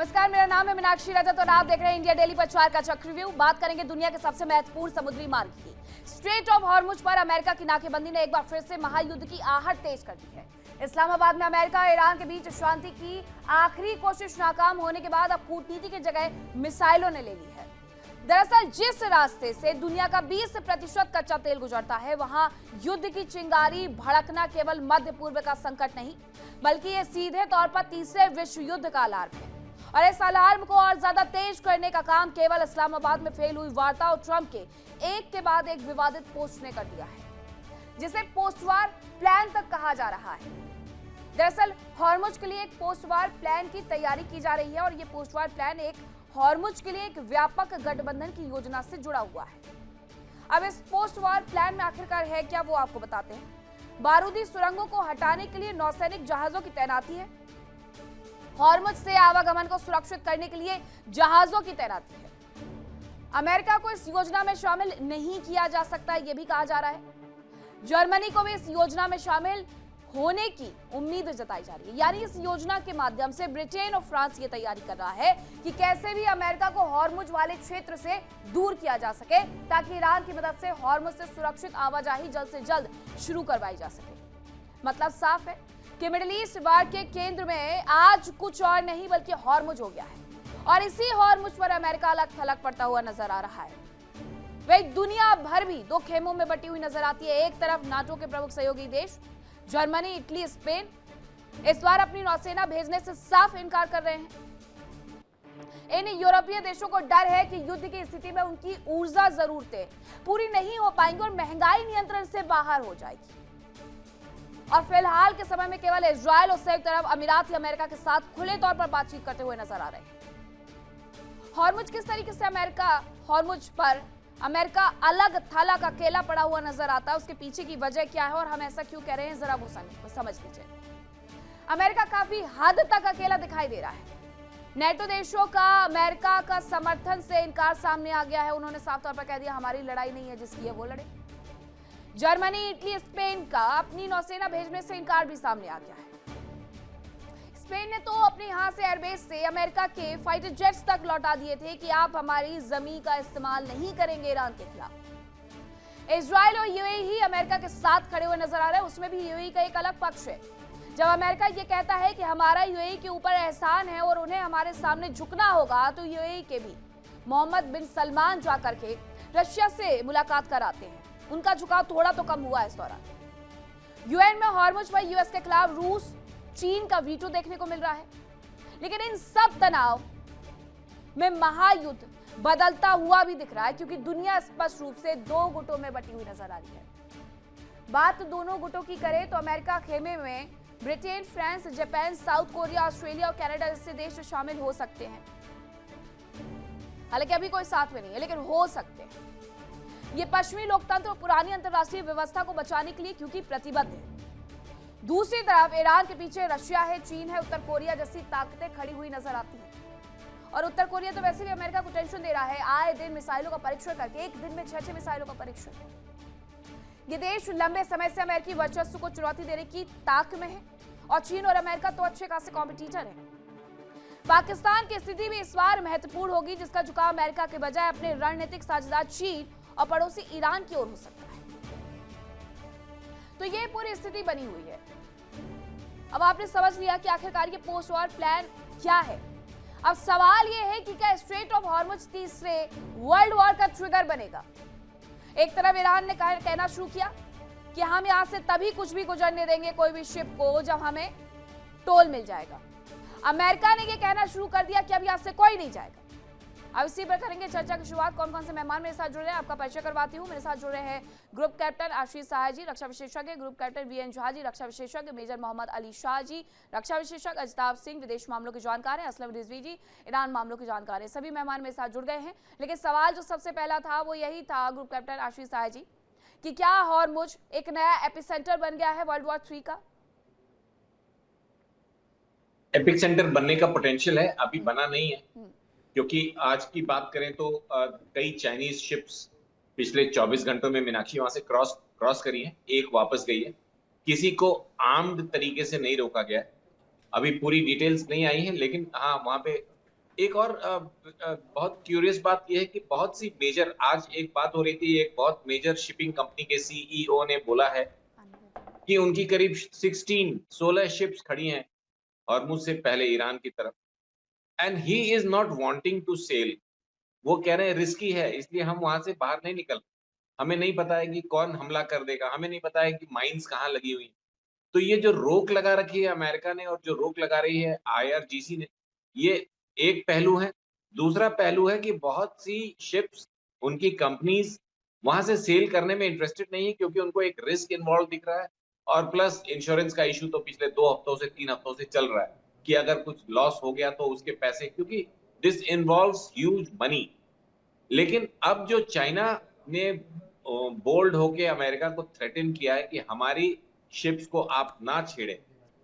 नमस्कार, मेरा नाम है मीनाक्षी रजत और आप देख रहे हैं इंडिया डेली पर 4 का चक्रव्यूह। बात करेंगे दुनिया के सबसे महत्वपूर्ण समुद्री मार्ग की। स्ट्रेट ऑफ हॉर्मुज पर अमेरिका की नाकेबंदी ने एक बार फिर से महायुद्ध की आहट तेज कर दी है। इस्लामाबाद में अमेरिका और ईरान के बीच शांति की आखिरी कोशिश नाकाम होने के बाद अब कूटनीति की जगह मिसाइलों ने ले ली है। दरअसल जिस रास्ते से दुनिया का 20% कच्चा तेल गुजरता है, वहां युद्ध की चिंगारी भड़कना केवल मध्य पूर्व का संकट नहीं, बल्कि ये सीधे तौर पर तीसरे विश्व युद्ध का अलार्म है। और इस अलार्म को और ज्यादा तेज करने का काम केवल इस्लामाबाद में फेल हुई वार्ता और ट्रंप के एक के बाद एक विवादित पोस्ट ने कर दिया है, जिसे पोस्टवार प्लान तक कहा जा रहा है। दरअसल हॉर्मुज के लिए एक पोस्टवार प्लान की तैयारी की जा रही है और ये पोस्टवार प्लान एक हॉर्मुज के लिए एक व्यापक गठबंधन की योजना से जुड़ा हुआ है। अब इस पोस्टवार प्लान में आखिरकार है क्या, वो आपको बताते हैं। बारूदी सुरंगों को हटाने के लिए नौसैनिक जहाजों की तैनाती है। हॉर्मुज से आवागमन को सुरक्षित करने के लिए जहाजों की तैनाती है। अमेरिका को इस योजना में शामिल नहीं किया जा सकता, यह भी कहा जा रहा है। जर्मनी को भी इस योजना में शामिल होने की उम्मीद जताई जा रही है। यानी इस योजना के माध्यम से ब्रिटेन और फ्रांस ये तैयारी कर रहा है कि कैसे भी अमेरिका को हॉर्मुज वाले क्षेत्र से दूर किया जा सके, ताकि ईरान की मदद से हॉर्मुज से सुरक्षित आवाजाही जल्द से जल्द शुरू करवाई जा सके। मतलब साफ है कि मिडिल ईस्ट वार के केंद्र में आज कुछ और नहीं बल्कि हॉर्मुज हो गया है, और इसी हॉर्मुज पर अमेरिका अलग थलग पड़ता हुआ नजर आ रहा है। वही दुनिया भर भी दो खेमों में बटी हुई नजर आती है। एक तरफ नाटो के प्रमुख सहयोगी देश जर्मनी, इटली, स्पेन इस बार अपनी नौसेना भेजने से साफ इनकार कर रहे हैं। इन यूरोपीय देशों को डर है कि युद्ध की स्थिति में उनकी ऊर्जा जरूरतें पूरी नहीं हो पाएंगी और महंगाई नियंत्रण से बाहर हो जाएगी। और फिलहाल के समय में केवल इजरायल और संयुक्त अरब अमीरात ही अमेरिका के साथ खुले तौर पर बातचीत करते हुए नजर आ रहे हैं। हॉर्मुज किस तरीके से हॉर्मुज पर अमेरिका अलग थलग अकेला पड़ा हुआ नजर आता है, उसके पीछे की वजह क्या है और हम ऐसा क्यों कह रहे हैं, जरा वो समझ लीजिए। अमेरिका काफी हद तक अकेला दिखाई दे रहा है। नेटो देशों का अमेरिका का समर्थन से इनकार सामने आ गया है। उन्होंने साफ तौर पर कह दिया हमारी लड़ाई नहीं है, जिसकी है वो लड़े। जर्मनी, इटली, स्पेन का अपनी नौसेना भेजने से इनकार भी सामने आ गया है। स्पेन ने तो अपने यहां से एयरबेस से अमेरिका के फाइटर जेट्स तक लौटा दिए थे कि आप हमारी जमीन का इस्तेमाल नहीं करेंगे ईरान के खिलाफ। इजराइल और यूएई अमेरिका के साथ खड़े हुए नजर आ रहे हैं। उसमें भी यूएई का एक अलग पक्ष है। जब अमेरिका ये कहता है कि हमारा यूएई के ऊपर एहसान है और उन्हें हमारे सामने झुकना होगा, तो यूएई के भी मोहम्मद बिन सलमान जाकर के रशिया से मुलाकात कराते हैं। उनका झुकाव थोड़ा तो कम हुआ इस दौरान। यूएन में हॉर्मुज पर यूएस के खिलाफ रूस, चीन का वीटो देखने को मिल रहा है। लेकिन इन सब तनाव में महायुद्ध बदलता हुआ भी दिख रहा है, क्योंकि दुनिया स्पष्ट रूप से दो गुटों में बटी हुई नजर आ रही है। बात दोनों गुटों की करें तो अमेरिका खेमे में Britain, France, Japan, south Korea, Australia और कनाडा जैसे देश शामिल हो सकते हैं। हालांकि अभी कोई साथ में नहीं है, लेकिन हो सकते हैं। ये पश्चिमी लोकतंत्र और पुरानी अंतरराष्ट्रीय व्यवस्था को बचाने के लिए क्योंकि प्रतिबद्ध है। दूसरी तरफ ईरान के पीछे रशिया है, चीन है, उत्तर कोरिया जैसी ताकतें खड़ी हुई नजर आती हैं। और उत्तर कोरिया तो वैसे भी अमेरिका को टेंशन दे रहा है, आए दिन मिसाइलों का परीक्षण करके एक दिन में 6 मिसाइलों का परीक्षण। ये देश लंबे समय से अमेरिकी वर्चस्व को चुनौती देने की ताक में है, और चीन और अमेरिका तो अच्छे खासे कॉम्पिटिटर है। पाकिस्तान की स्थिति भी इस बार महत्वपूर्ण होगी, जिसका झुकाव अमेरिका के बजाय अपने रणनीतिक साझेदार चीन और पड़ोसी ईरान की ओर हो सकता है। तो ये पूरी स्थिति बनी हुई है। अब आपने समझ लिया कि आखिरकार ये पोस्ट वॉर प्लान क्या है। अब सवाल ये है कि क्या स्ट्रेट ऑफ हॉर्मुज तीसरे वर्ल्ड वॉर का ट्रिगर बनेगा। एक तरफ ईरान ने कहना शुरू किया कि हम यहां से तभी कुछ भी गुजरने देंगे कोई भी शिप को जब हमें टोल मिल जाएगा। अमेरिका ने यह कहना शुरू कर दिया कि अब यहां से कोई नहीं जाएगा। अब इसी पर करेंगे चर्चा की शुरुआत। कौन कौन से मेहमान मेरे साथ जुड़ रहे हैं आपका परिचय करवाती हूँ। मेरे साथ जुड़ रहे हैं ग्रुप कैप्टन आशीष सहाय जी, रक्षा विशेषज्ञ, group captain VN Jha ji, रक्षा विशेषज्ञ, मेजर मोहम्मद अली शाह जी, रक्षा विशेषज्ञ अजताब सिंह, विदेश मामलों के जानकार हैं, असलम रिजवी जी, ईरान मामलों के जानकार हैं। सभी मेहमान मेरे साथ जुड़ गए हैं। लेकिन सवाल जो सबसे पहला था वो यही था ग्रुप कैप्टन आशीष सहाय जी, कि क्या हॉर्मुज एक नया एपिसेंटर बन गया है वर्ल्ड वॉर 3 का? एपिक सेंटर बनने का पोटेंशियल है, अभी बना नहीं है। क्योंकि आज की बात करें तो कई चाइनीज शिप्स पिछले 24 घंटों में मीनाक्षी वहां से क्रॉस करी है, एक वापस गई है। किसी को आर्म्ड तरीके से नहीं रोका गया है। अभी पूरी डिटेल्स नहीं आई है, लेकिन हाँ वहां पे एक और बहुत क्यूरियस बात यह है कि बहुत सी मेजर, आज एक बात हो रही थी, एक बहुत मेजर शिपिंग कंपनी के सीईओ ने बोला है कि उनकी करीब 16 शिप्स खड़ी हैं हॉर्मुज से पहले ईरान की तरफ, and he is not wanting to sell. वो कह रहे हैं रिस्की है, इसलिए हम वहां से बाहर नहीं निकल, हमें नहीं पता है कि कौन हमला कर देगा, हमें नहीं पता है कि माइंस कहाँ लगी हुई। तो ये जो रोक लगा रखी है अमेरिका ने और जो रोक लगा रही है आईआरजीसी ने, ये एक पहलू है। दूसरा पहलू है कि बहुत सी शिप्स, उनकी कंपनीज वहां से सेल करने में इंटरेस्टेड नहीं है, क्योंकि उनको एक रिस्क इन्वॉल्व दिख रहा है, और प्लस इंश्योरेंस का इशू तो पिछले 2 हफ्तों से 3 हफ्तों से चल रहा है कि अगर कुछ लॉस हो गया तो उसके पैसे, क्योंकि दिस इन्वॉल्व्स ह्यूज मनी। लेकिन अब जो चाइना ने बोल्ड होके अमेरिका को थ्रेटन किया है कि हमारी शिप्स को आप ना छेड़े,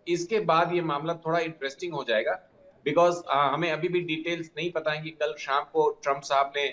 इसके बाद ये मामला थोड़ा इंटरेस्टिंग हो जाएगा। बिकॉज हमें अभी भी डिटेल्स नहीं पता है कि कल शाम को ट्रंप साहब ने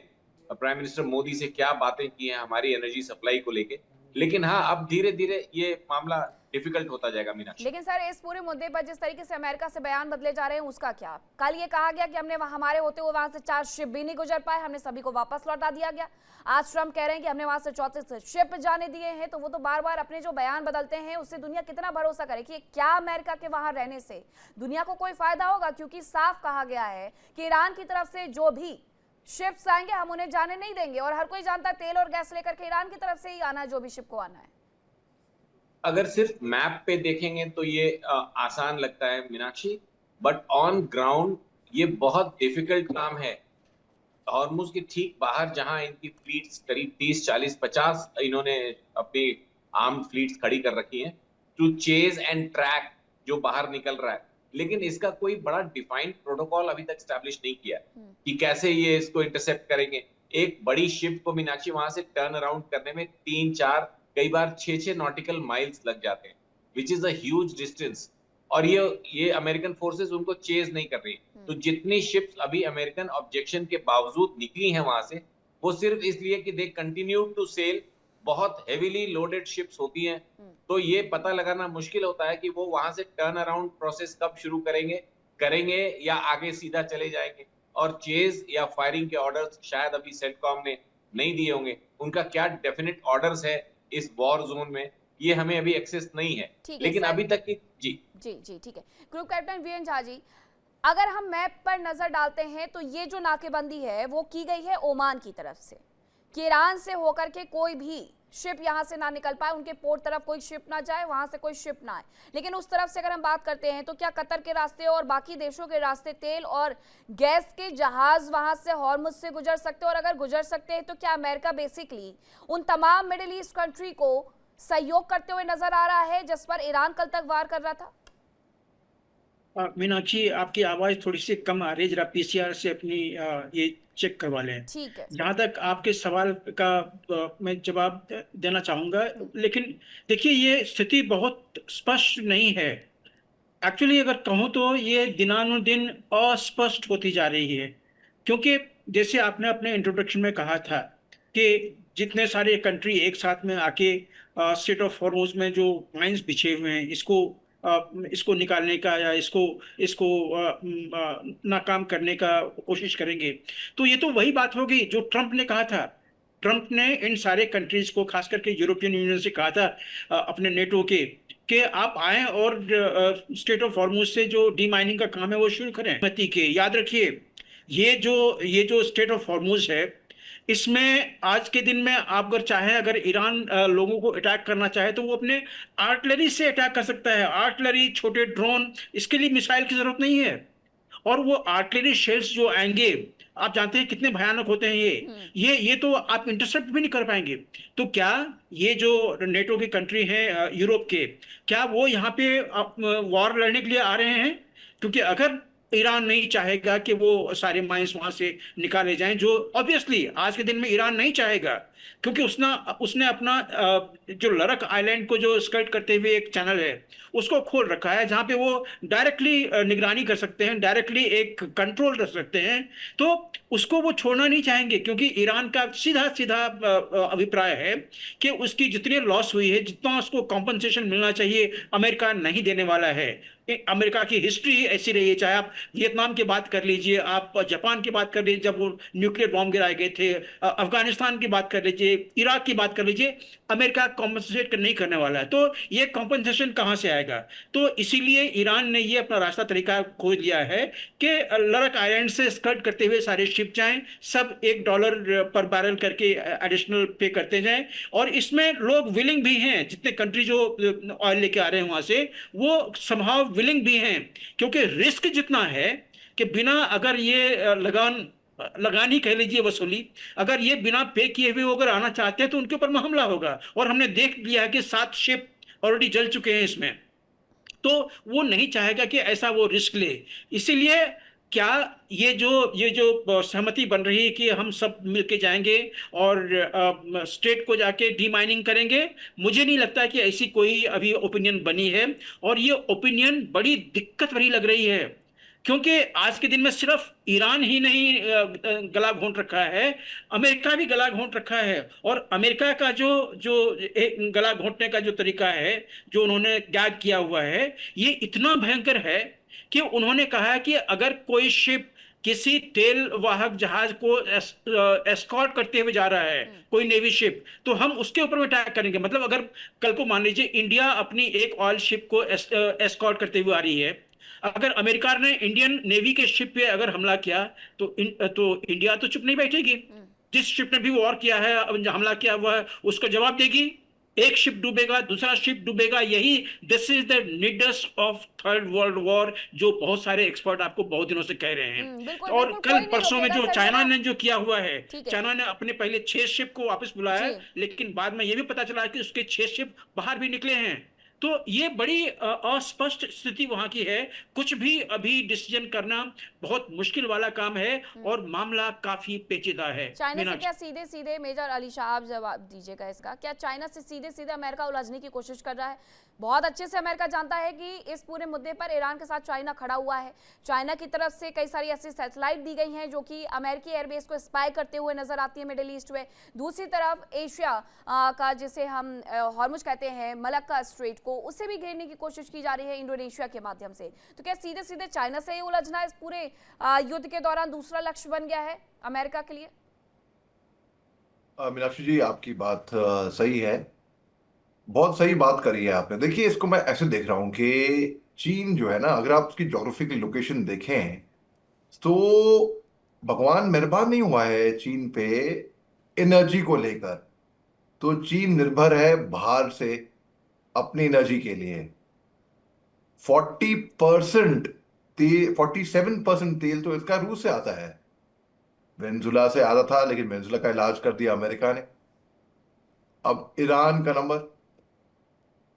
प्राइम मिनिस्टर मोदी से क्या बातें की हैं हमारी एनर्जी सप्लाई को लेके। लेकिन हाँ, अब धीरे धीरे ये मामला डिफिकल्ट होता जाएगा मीनाक्षी। लेकिन सर, इस पूरे मुद्दे पर जिस तरीके से अमेरिका से बयान बदले जा रहे हैं उसका क्या? कल ये कहा गया कि हमने हमारे होते हुए वहां से 4 शिप भी नहीं गुजर पाए, हमने सभी को वापस लौटा दिया गया। आज ट्रंप कह रहे हैं कि हमने वहां से 34 शिप जाने दिए हैं। तो वो तो बार बार अपने जो बयान बदलते हैं, उससे दुनिया कितना भरोसा करे कि क्या अमेरिका के वहां रहने से दुनिया को कोई फायदा होगा? क्योंकि साफ कहा गया है कि ईरान की तरफ से जो भी शिप्स आएंगे हम उन्हें जाने नहीं देंगे, और हर कोई जानता है तेल और गैस लेकर के ईरान की तरफ से ही आना है, जो भी शिप को आना है। अगर सिर्फ मैप पे देखेंगे तो ये आसान लगता है मीनाक्षी, बट ऑन ग्राउंड ये बहुत डिफिकल्ट काम है। हॉर्मुज के ठीक बाहर जहां इनकी फ्लीट्स करीब 30, 40, 50 इन्होंने अपनी आर्म्ड फ्लीट्स खड़ी कर रखी हैं टू चेज एंड ट्रैक जो बाहर निकल रहा है। लेकिन इसका कोई बड़ा डिफाइंड प्रोटोकॉल अभी तक स्टैब्लिश नहीं किया है कि कैसे ये इसको इंटरसेप्ट करेंगे। एक बड़ी शिप को मीनाक्षी वहां से टर्न अराउंड करने में 3, 4, कई बार 6, 6 नॉटिकल माइल्स लग जाते हैं, which is a huge distance. और ये अमेरिकन फोर्सेस उनको चेज नहीं कर रही। तो जितनी शिप्स अभी अमेरिकन ऑब्जेक्शन के बावजूद निकली हैं वहां से, वो सिर्फ इसलिए कि दे कंटिन्यू टू सेल। बहुत हेवीली लोडेड शिप्स होती हैं, तो ये पता लगाना मुश्किल होता है कि वो वहां से टर्न अराउंड प्रोसेस कब शुरू करेंगे करेंगे या आगे सीधा चले जाएंगे। और चेज या फायरिंग के ऑर्डर्स शायद अभी सेंटकॉम ने नहीं दिए होंगे। उनका क्या डेफिनेट ऑर्डर्स है इस वॉर जोन में, ये हमें अभी एक्सेस नहीं है। लेकिन अभी तक की जी जी ठीक है। Group captain VN Jha ji, अगर हम मैप पर नजर डालते हैं तो ये जो नाकेबंदी है वो की गई है ओमान की तरफ से, कि ईरान से होकर के कोई भी शिप यहां से ना निकल पाए, उनके पोर्ट तरफ कोई शिप ना जाए, वहां से कोई शिप ना आए। लेकिन उस तरफ से अगर हम बात करते हैं तो क्या कतर के रास्ते और बाकी देशों के रास्ते तेल और गैस के जहाज वहां से हॉर्मुज से गुजर सकते हैं? और अगर गुजर सकते हैं तो क्या अमेरिका बेसिकली उन तमाम मिडिल ईस्ट कंट्री को सहयोग करते हुए नजर आ रहा है जिस पर ईरान कल तक वार कर रहा था? मीनाक्षी, आपकी आवाज थोड़ी सी कम आ रही है, जरा पीसीआर से अपनी ये चेक करवा लें। ठीक है। जहां तक आपके सवाल का मैं जवाब देना चाहूंगा, लेकिन देखिए ये स्थिति बहुत स्पष्ट नहीं है। एक्चुअली अगर कहूँ तो ये दिनानुदिन अस्पष्ट होती जा रही है, क्योंकि जैसे आपने अपने इंट्रोडक्शन में कहा था कि जितने सारे कंट्री एक साथ में आके स्ट्रेट ऑफ हॉर्मुज में जो माइंस बिछे हुए हैं, इसको निकालने का या इसको इसको नाकाम करने का कोशिश करेंगे, तो ये तो वही बात होगी जो ट्रंप ने कहा था। ट्रंप ने इन सारे कंट्रीज को, खास करके यूरोपियन यूनियन से कहा था, अपने नेटो के, कि आप आए और स्ट्रेट ऑफ हॉर्मुज से जो डीमाइनिंग का काम है वो शुरू करें। मती के याद रखिए, ये जो स्ट्रेट ऑफ हॉर्मुज है, इसमें आज के दिन में आप अगर चाहें, अगर ईरान लोगों को अटैक करना चाहे तो वो अपने आर्टिलरी से अटैक कर सकता है। आर्टिलरी, छोटे ड्रोन, इसके लिए मिसाइल की जरूरत नहीं है। और वो आर्टिलरी शेल्स जो आएंगे, आप जानते हैं कितने भयानक होते हैं ये तो आप इंटरसेप्ट भी नहीं कर पाएंगे। तो क्या ये जो नेटो की कंट्री है यूरोप के, क्या वो यहाँ पे वॉर लड़ने के लिए आ रहे हैं? क्योंकि अगर ईरान नहीं चाहेगा कि वो सारे माइंस वहां से निकाले जाएं, जो ऑब्वियसली आज के दिन में ईरान नहीं चाहेगा, क्योंकि उसने अपना जो लरक आइलैंड को जो स्कर्ट करते हुए एक चैनल है उसको खोल रखा है, जहां पे वो डायरेक्टली निगरानी कर सकते हैं, डायरेक्टली एक कंट्रोल रख सकते हैं। तो उसको वो छोड़ना नहीं चाहेंगे, क्योंकि ईरान का सीधा सीधा अभिप्राय है कि उसकी जितनी लॉस हुई है, जितना उसको कॉम्पनसेशन मिलना चाहिए, अमेरिका नहीं देने वाला है। अमेरिका की हिस्ट्री ऐसी रही है, चाहे आप वियतनाम की बात कर लीजिए, आप जापान की बात कर लीजिए जब वो न्यूक्लियर बॉम्ब गिराए गए थे, अफगानिस्तान की बात कर लीजिए, इराक की बात कर लीजिए, अमेरिका कॉम्पनसेट नहीं करने वाला है। तो ये कॉम्पनसेशन कहाँ से आएगा? तो इसीलिए ईरान ने ये अपना रास्ता तरीका खोज लिया है कि लड़क आइलैंड से स्कर्ट करते हुए सारे शिप जाएं, सब $1 पर बैरल करके एडिशनल पे करते जाएं। और इसमें लोग विलिंग भी हैं, जितने कंट्री जो ऑयल लेके आ रहे हैं वहां से, वो समहाउ विलिंग भी हैं, क्योंकि रिस्क जितना है कि बिना अगर ये लगानी कह लीजिए वसूली, अगर ये बिना पे किए हुए वो अगर आना चाहते हैं तो उनके ऊपर हमला होगा। और हमने देख लिया है कि 7 शिप ऑलरेडी जल चुके हैं इसमें। तो वो नहीं चाहेगा कि ऐसा वो रिस्क ले। इसीलिए क्या ये जो सहमति बन रही है कि हम सब मिलके जाएंगे और स्टेट को जाके डीमाइनिंग करेंगे, मुझे नहीं लगता कि ऐसी कोई अभी ओपिनियन बनी है। और ये ओपिनियन बड़ी दिक्कत भरी लग रही है, क्योंकि आज के दिन में सिर्फ ईरान ही नहीं गला घोंट रखा है, अमेरिका भी गला घोंट रखा है। और अमेरिका का जो जो गला घोंटने का जो तरीका है, जो उन्होंने गैग किया हुआ है, ये इतना भयंकर है कि उन्होंने कहा है कि अगर कोई शिप किसी तेल वाहक जहाज को एस्कॉर्ट करते हुए जा रहा है, कोई नेवी शिप, तो हम उसके ऊपर में अटैक करेंगे। मतलब अगर कल को मान लीजिए इंडिया अपनी एक ऑयल शिप को एस्कॉर्ट करते हुए आ रही है, अगर अमेरिका ने इंडियन नेवी के शिप पे अगर हमला किया तो इंडिया तो चुप नहीं बैठेगी। जिस शिप ने भी वॉर किया है, हमला किया हुआ है, उसका जवाब देगी। एक शिप डूबेगा, दूसरा शिप डूबेगा। यही this is the needs of third world war, जो बहुत सारे एक्सपर्ट आपको बहुत दिनों से कह रहे हैं। बिल्कुल और बिल्कुल, कल कोई नहीं परसों में रोकेगा जो सर, चाइना जरा ने जो किया हुआ है, ठीक है। चाइना ने अपने पहले 6 शिप को वापस बुलाया, जी लेकिन बाद में ये भी पता चला कि उसके 6 शिप बाहर भी निकले हैं। तो ये बड़ी अस्पष्ट स्थिति वहां की है। कुछ भी अभी डिसीजन करना बहुत मुश्किल वाला काम है, और मामला काफी पेचीदा है। चाइना से मीनाक्षी, क्या सीधे सीधे, मेजर अली शाह आप जवाब दीजिएगा इसका, क्या चाइना से सीधे सीधे अमेरिका उलझने की कोशिश कर रहा है? बहुत अच्छे से अमेरिका जानता है कि इस पूरे मुद्दे पर ईरान के साथ चाइना खड़ा हुआ है। चाइना की तरफ से कई सारी ऐसी सैटेलाइट दी गई हैं जो कि अमेरिकी एयरबेस को स्पाई करते हुए नजर आती है मिडिल ईस्ट में। दूसरी तरफ एशिया का, जिसे हम हॉर्मुज कहते हैं, मलक्का स्ट्रेट को, उससे भी घेरने की कोशिश की जा रही है इंडोनेशिया के माध्यम से। तो क्या सीधे सीधे चाइना से ही उलझना इस पूरे युद्ध के दौरान दूसरा लक्ष्य बन गया है अमेरिका के लिए? मीनाक्षी जी, आपकी बात सही है। बहुत सही बात करी है आपने। देखिए, इसको मैं ऐसे देख रहा हूं कि चीन जो है ना, अगर आप उसकी ज्योग्राफिकल लोकेशन देखें तो भगवान मेहरबान नहीं हुआ है चीन पे एनर्जी को लेकर। तो चीन निर्भर है बाहर से अपनी एनर्जी के लिए। 40% तेल, 47% तेल तो इसका रूस से आता है। वेनेजुला से आता था, लेकिन वेनेजुला का इलाज कर दिया अमेरिका ने। अब ईरान का नंबर,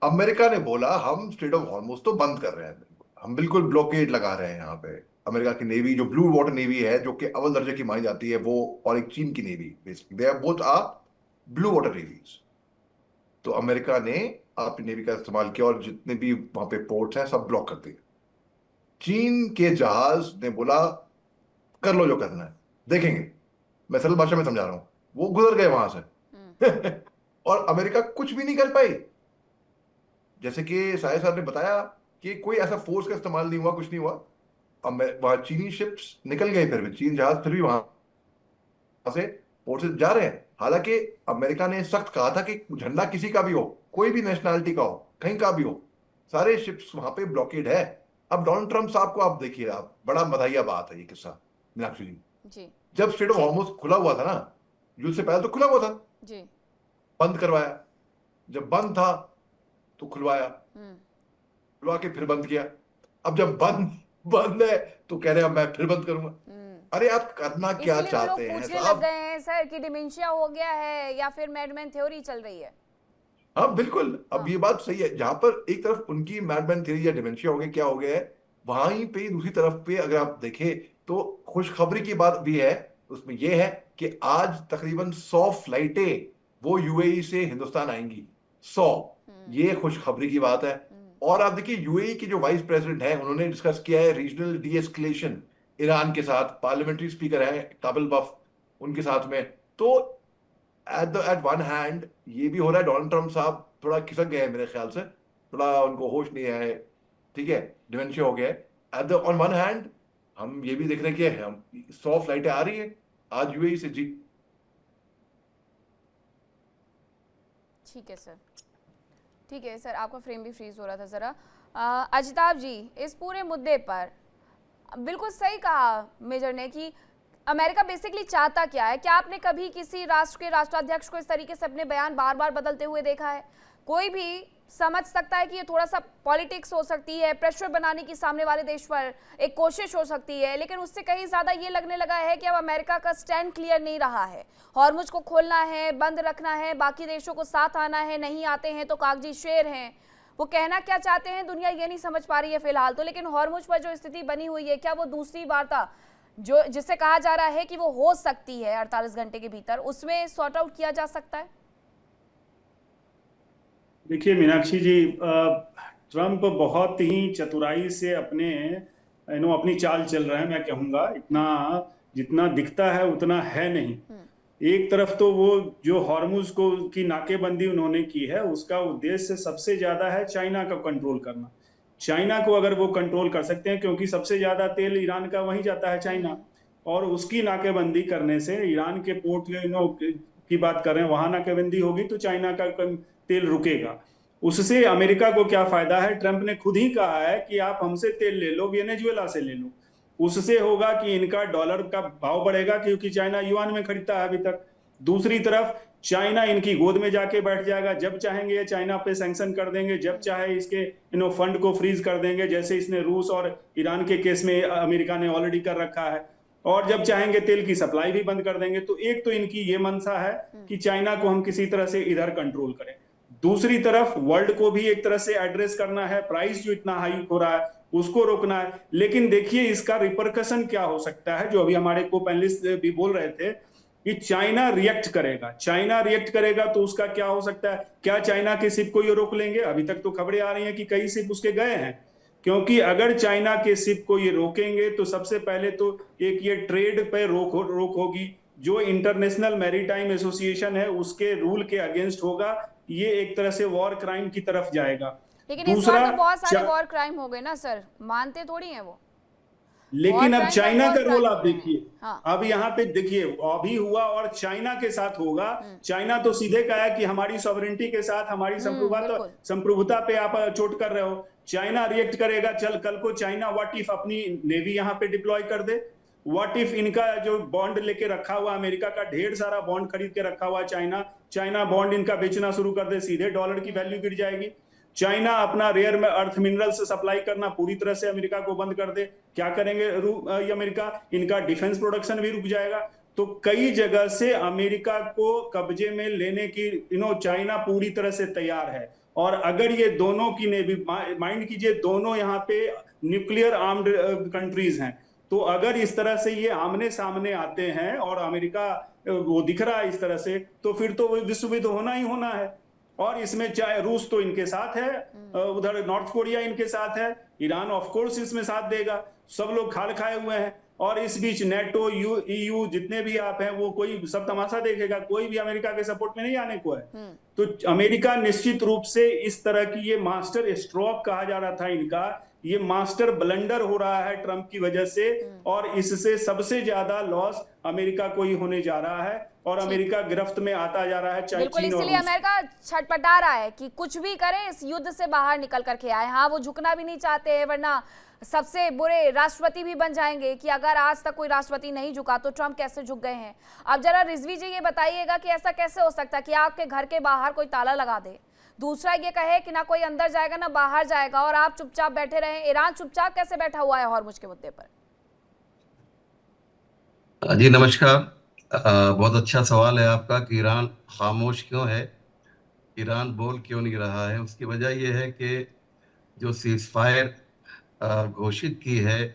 अमेरिका ने बोला हम स्ट्रेट ऑफ हॉर्मुज तो बंद कर रहे हैं, हम बिल्कुल ब्लॉकेड लगा रहे हैं यहाँ पे। अमेरिका की नेवी, जो ब्लू वाटर नेवी है, जो कि अव्वल दर्जे की मानी जाती है, वो, और एक चीन की navy, basically they are both are blue water navies. तो अमेरिका ने अपनी नेवी का इस्तेमाल किया और जितने भी वहां पे पोर्ट्स हैं सब ब्लॉक कर दिए। चीन के जहाज ने बोला कर लो जो करना है, देखेंगे। मैं सरल भाषा में समझा रहा हूं, वो गुजर गए वहां से और अमेरिका कुछ भी नहीं कर पाई। जैसे कि साहिब साहब ने बताया कि कोई ऐसा फोर्स का इस्तेमाल नहीं हुआ, कुछ नहीं हुआ। अब वहां चीनी शिप्स निकल गए, फिर भी चीन जहाज फिर भी वहां से पोर्ट से जा रहे हैं। हालांकि अमेरिका ने सख्त कहा था कि झंडा किसी का भी हो, कोई भी नेशनैलिटी का हो, कहीं का भी हो, सारे शिप्स वहां पे ब्लॉकेड है। अब डोनाल्ड ट्रंप साहब को आप देखिए, आप, बड़ा मजाहिया बात है ये किस्सा मीनाक्षी जी। जब स्ट्रेट ऑफ हॉर्मुज खुला हुआ था ना, युद्ध से पहले तो खुला हुआ था जी, बंद करवाया, जब बंद था तो खुलवाया, खुलवा के फिर बंद किया। अब जब बंद है तो कह रहे हैं मैं फिर बंद करूंगा। अरे आप करना क्या चाहते हैं पूछने लग गए हैं सर कि डिमेंशिया हो गया है या फिर मैडमैन थ्योरी चल रही है। हाँ बिल्कुल, अब ये बात सही है। जहां पर एक तरफ उनकी मैडमैन थ्योरी या डिमेंशिया हो गया, क्या हो गया है, वहीं पे दूसरी तरफ पे अगर आप देखें तो खुशखबरी की बात भी है। उसमें यह है कि आज तकरीबन 100 फ्लाइटें वो यूएई से हिंदुस्तान आएंगी। 100, ये खुशखबरी की बात है। और आप देखिए, यूएई के जो वाइस प्रेसिडेंट है, उन्होंने डिस्कस किया है रीजनल डीएस्केलेशन ईरान के साथ। पार्लियामेंट्री स्पीकर है काबिल बफ, उनके साथ में। तो एट वन हैंड ये भी हो रहा है, डोनाल्ड ट्रंप साहब थोड़ा खिसक गए हैं मेरे ख्याल से, थोड़ा उनको होश नहीं है। ठीक है, डिमेंशिया हो गया है। At the on one hand हम ये भी देख रहे हैं कि हम 100 फ्लाइटें आ रही है आज यूएई से। जी ठीक है सर, ठीक है सर, आपका फ्रेम भी फ्रीज हो रहा था ज़रा। अजिताभ जी, इस पूरे मुद्दे पर बिल्कुल सही कहा मेजर ने कि अमेरिका बेसिकली चाहता क्या है। क्या आपने कभी किसी राष्ट्र के राष्ट्राध्यक्ष को इस तरीके से अपने बयान बार बार बदलते हुए देखा है? कोई भी समझ सकता है कि ये थोड़ा सा पॉलिटिक्स हो सकती है, प्रेशर बनाने की सामने वाले देश पर एक कोशिश हो सकती है, लेकिन उससे कहीं ज्यादा ये लगने लगा है कि अब अमेरिका का स्टैंड क्लियर नहीं रहा है। हॉर्मुज को खोलना है, बंद रखना है, बाकी देशों को साथ आना है, नहीं आते हैं तो कागजी शेर हैं। वो कहना क्या चाहते हैं दुनिया ये नहीं समझ पा रही है फिलहाल तो। लेकिन हॉर्मुज पर जो स्थिति बनी हुई है, क्या वो दूसरी वार्ता जो जिससे कहा जा रहा है कि वो हो सकती है 48 घंटे के भीतर, उसमें सॉर्ट आउट किया जा सकता है? देखिए मीनाक्षी जी, ट्रम्प बहुत ही चतुराई से अपनी चाल चल रहा है। मैं कहूँगा इतना जितना दिखता है उतना है नहीं। एक तरफ तो वो जो हॉर्मुज को की नाकेबंदी उन्होंने की है, उसका उद्देश्य सबसे ज्यादा है चाइना का कंट्रोल करना। चाइना को अगर वो कंट्रोल कर सकते हैं, क्योंकि सबसे ज्यादा तेल ईरान का वहीं जाता है चाइना, और उसकी नाकेबंदी करने से ईरान के पोर्ट की बात कर रहे हैं, वहां नाकेबंदी होगी तो चाइना का तेल रुकेगा। उससे अमेरिका को क्या फायदा है? ट्रंप ने खुद ही कहा है कि आप हमसे तेल ले लो, वेनेजुएला से ले लो। उससे होगा कि इनका डॉलर का भाव बढ़ेगा, क्योंकि चाइना युआन में खरीदता है अभी तक। दूसरी तरफ चाइना इनकी गोद में जाके बैठ जाएगा, जब चाहेंगे चाइना पे सैंक्शन कर देंगे, जब चाहे इसके फंड को फ्रीज कर देंगे, जैसे इसने रूस और ईरान के केस में अमेरिका ने ऑलरेडी कर रखा है। और जब चाहेंगे तेल की सप्लाई भी बंद कर देंगे। तो एक तो इनकी ये मंशा है कि चाइना को हम किसी तरह से इधर कंट्रोल करें। दूसरी तरफ वर्ल्ड को भी एक तरह से एड्रेस करना है, प्राइस जो इतना हाई हो रहा है उसको रोकना है। लेकिन देखिए इसका रिपरकशन क्या हो सकता है, जो अभी हमारे को पैनलिस्ट भी बोल रहे थे कि चाइना रिएक्ट करेगा। चाइना रिएक्ट करेगा तो उसका क्या हो सकता है? क्या चाइना के शिप को ये रोक लेंगे? अभी तक तो खबरें आ रही हैं कि कई शिप उसके गए हैं। क्योंकि अगर चाइना के शिप को ये रोकेंगे तो सबसे पहले तो एक ये ट्रेड पे रोक होगी, जो इंटरनेशनल मैरीटाइम एसोसिएशन है उसके रूल के अगेंस्ट होगा। ये एक तरह से वॉर क्राइम की तरफ जाएगा। लेकिन इस बार तो बहुत सारे वॉर क्राइम हो गए ना सर, मानते थोड़ी हैं वो। लेकिन अब चाइना का रोल आप देखिए। हाँ। अब यहाँ पे देखिए अभी हुआ और चाइना के साथ होगा। चाइना तो सीधे कहा है कि हमारी सॉवरेनिटी के साथ, हमारी संप्रभुता पे आप चोट कर रहे हो। चाइना रिएक्ट करेगा। चल कल को चाइना व्हाट इफ अपनी नेवी यहाँ पे डिप्लॉय कर दे, व्हाट इफ इनका जो बॉन्ड लेके रखा हुआ अमेरिका का, ढेर सारा बॉन्ड खरीद के रखा हुआ चाइना बॉन्ड इनका बेचना शुरू कर दे, सीधे डॉलर की वैल्यू गिर जाएगी। चाइना अपना रेयर में अर्थ मिनरल से सप्लाई करना पूरी तरह से अमेरिका को बंद कर दे, क्या करेंगे अमेरिका? इनका डिफेंस प्रोडक्शन भी रुक जाएगा। तो कई जगह से अमेरिका को कब्जे में लेने की चाइना पूरी तरह से तैयार है। और अगर ये दोनों की नेवी, माइंड कीजिए दोनों यहाँ पे न्यूक्लियर आर्म्ड कंट्रीज हैं, तो अगर इस तरह से ये आमने सामने आते हैं और अमेरिका वो दिख रहा है इस तरह से, तो फिर तो विश्व युद्ध होना ही होना है। और इसमें चाहे रूस तो इनके साथ है, उधर नॉर्थ कोरिया इनके साथ है, ईरान ऑफ कोर्स इसमें साथ देगा, सब लोग खाल खाए हुए हैं। और इस बीच नेटो, ईयू जितने भी आप हैं वो कोई सब तमाशा देखेगा, कोई भी अमेरिका के सपोर्ट में नहीं आने को है। तो अमेरिका निश्चित रूप से इस तरह की, ये मास्टर स्ट्रोक कहा जा रहा था इनका, ये मास्टर ब्लंडर हो रहा है ट्रंप की वजह से। और इससे सबसे ज्यादा लॉस अमेरिका को ही होने जा रहा है और अमेरिका गिरफ्त में आता जा रहा है। बिल्कुल, इसीलिए अमेरिका छटपटा रहा है कि कुछ भी करे इस युद्ध से बाहर निकल करके आए। हाँ, वो झुकना भी नहीं चाहते हैं, वरना सबसे बुरे राष्ट्रपति भी बन जाएंगे कि अगर आज तक कोई राष्ट्रपति नहीं झुका तो ट्रंप कैसे झुक गए हैं। अब जरा रिजवी जी ये बताइएगा कि ऐसा कैसे हो सकता है कि आपके घर के बाहर कोई ताला लगा दे, दूसरा ये कहे कि ना कोई अंदर जाएगा ना बाहर जाएगा, और आप चुपचाप बैठे रहें। ईरान चुपचाप कैसे बैठा हुआ है हॉर्मुज के मुद्दे पर? जी नमस्कार। बहुत अच्छा सवाल है आपका कि ईरान खामोश क्यों है, ईरान बोल क्यों नहीं रहा है। उसकी वजह यह है कि जो सीजफायर घोषित की है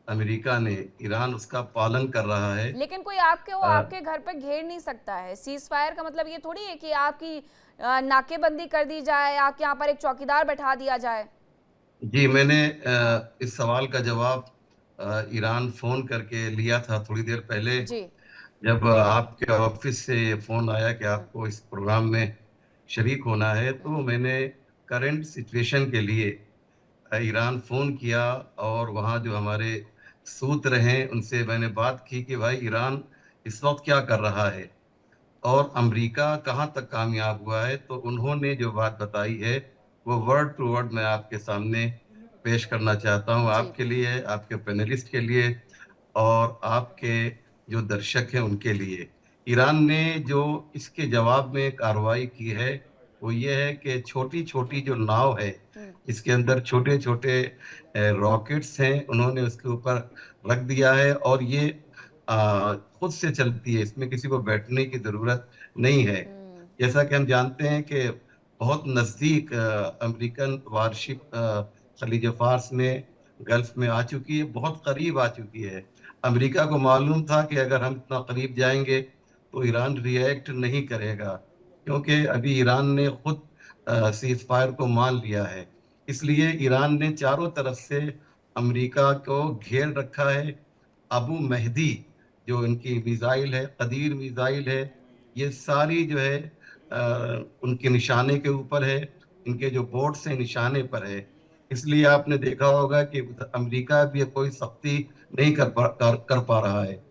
अमेरिका ने, ईरान उसका पालन कर रहा है। लेकिन कोई आपके घर पे घेर नहीं सकता है। सीज फायर का मतलब ये थोड़ी है कि आपकी नाकेबंदी कर दी जाए, आपके यहाँ पर एक चौकीदार बैठा दिया जाए। जी, मैंने इस सवाल का जवाब ईरान फोन करके लिया था थोड़ी देर पहले जी। जब आपके ऑफिस से ये फोन आया कि आपको इस प्रोग्राम में शरीक होना है। तो मैंने करंट सिचुएशन के लिए ईरान फ़ोन किया और वहाँ जो हमारे सूत्र हैं उनसे मैंने बात की कि भाई ईरान इस वक्त क्या कर रहा है और अमेरिका कहाँ तक कामयाब हुआ है। तो उन्होंने जो बात बताई है वो वर्ड टू वर्ड मैं आपके सामने पेश करना चाहता हूँ, जी। आपके लिए, आपके पैनलिस्ट के लिए और आपके जो दर्शक हैं उनके लिए। ईरान ने जो इसके जवाब में कार्रवाई की है वो ये है कि छोटी-छोटी जो नाव है, हम्म। इसके अंदर छोटे-छोटे रॉकेट्स हैं, उन्होंने उसके ऊपर रख दिया है और ये खुद से चलती है, इसमें किसी को बैठने की ज़रूरत नहीं है। हम्म। जैसा कि हम जानते हैं कि बहुत नज़दीक अमेरिकन वारशिप खलीज फ़ार्स में, गल्फ़ में आ चुकी है, बहुत करीब आ चुकी है। अमेरिका को मालूम था कि अगर हम इतना करीब जाएँगे तो ईरान रिएक्ट नहीं करेगा, क्योंकि अभी ईरान ने खुद सीज़ फायर को मान लिया है। इसलिए ईरान ने चारों तरफ से अमेरिका को घेर रखा है। अबू मेहदी जो इनकी मिसाइल है, कदीर मिसाइल है, ये सारी जो है उनके निशाने के ऊपर है, इनके जो बोट्स हैं निशाने पर है। इसलिए आपने देखा होगा कि अमेरिका भी कोई सख्ती नहीं कर पा रहा है।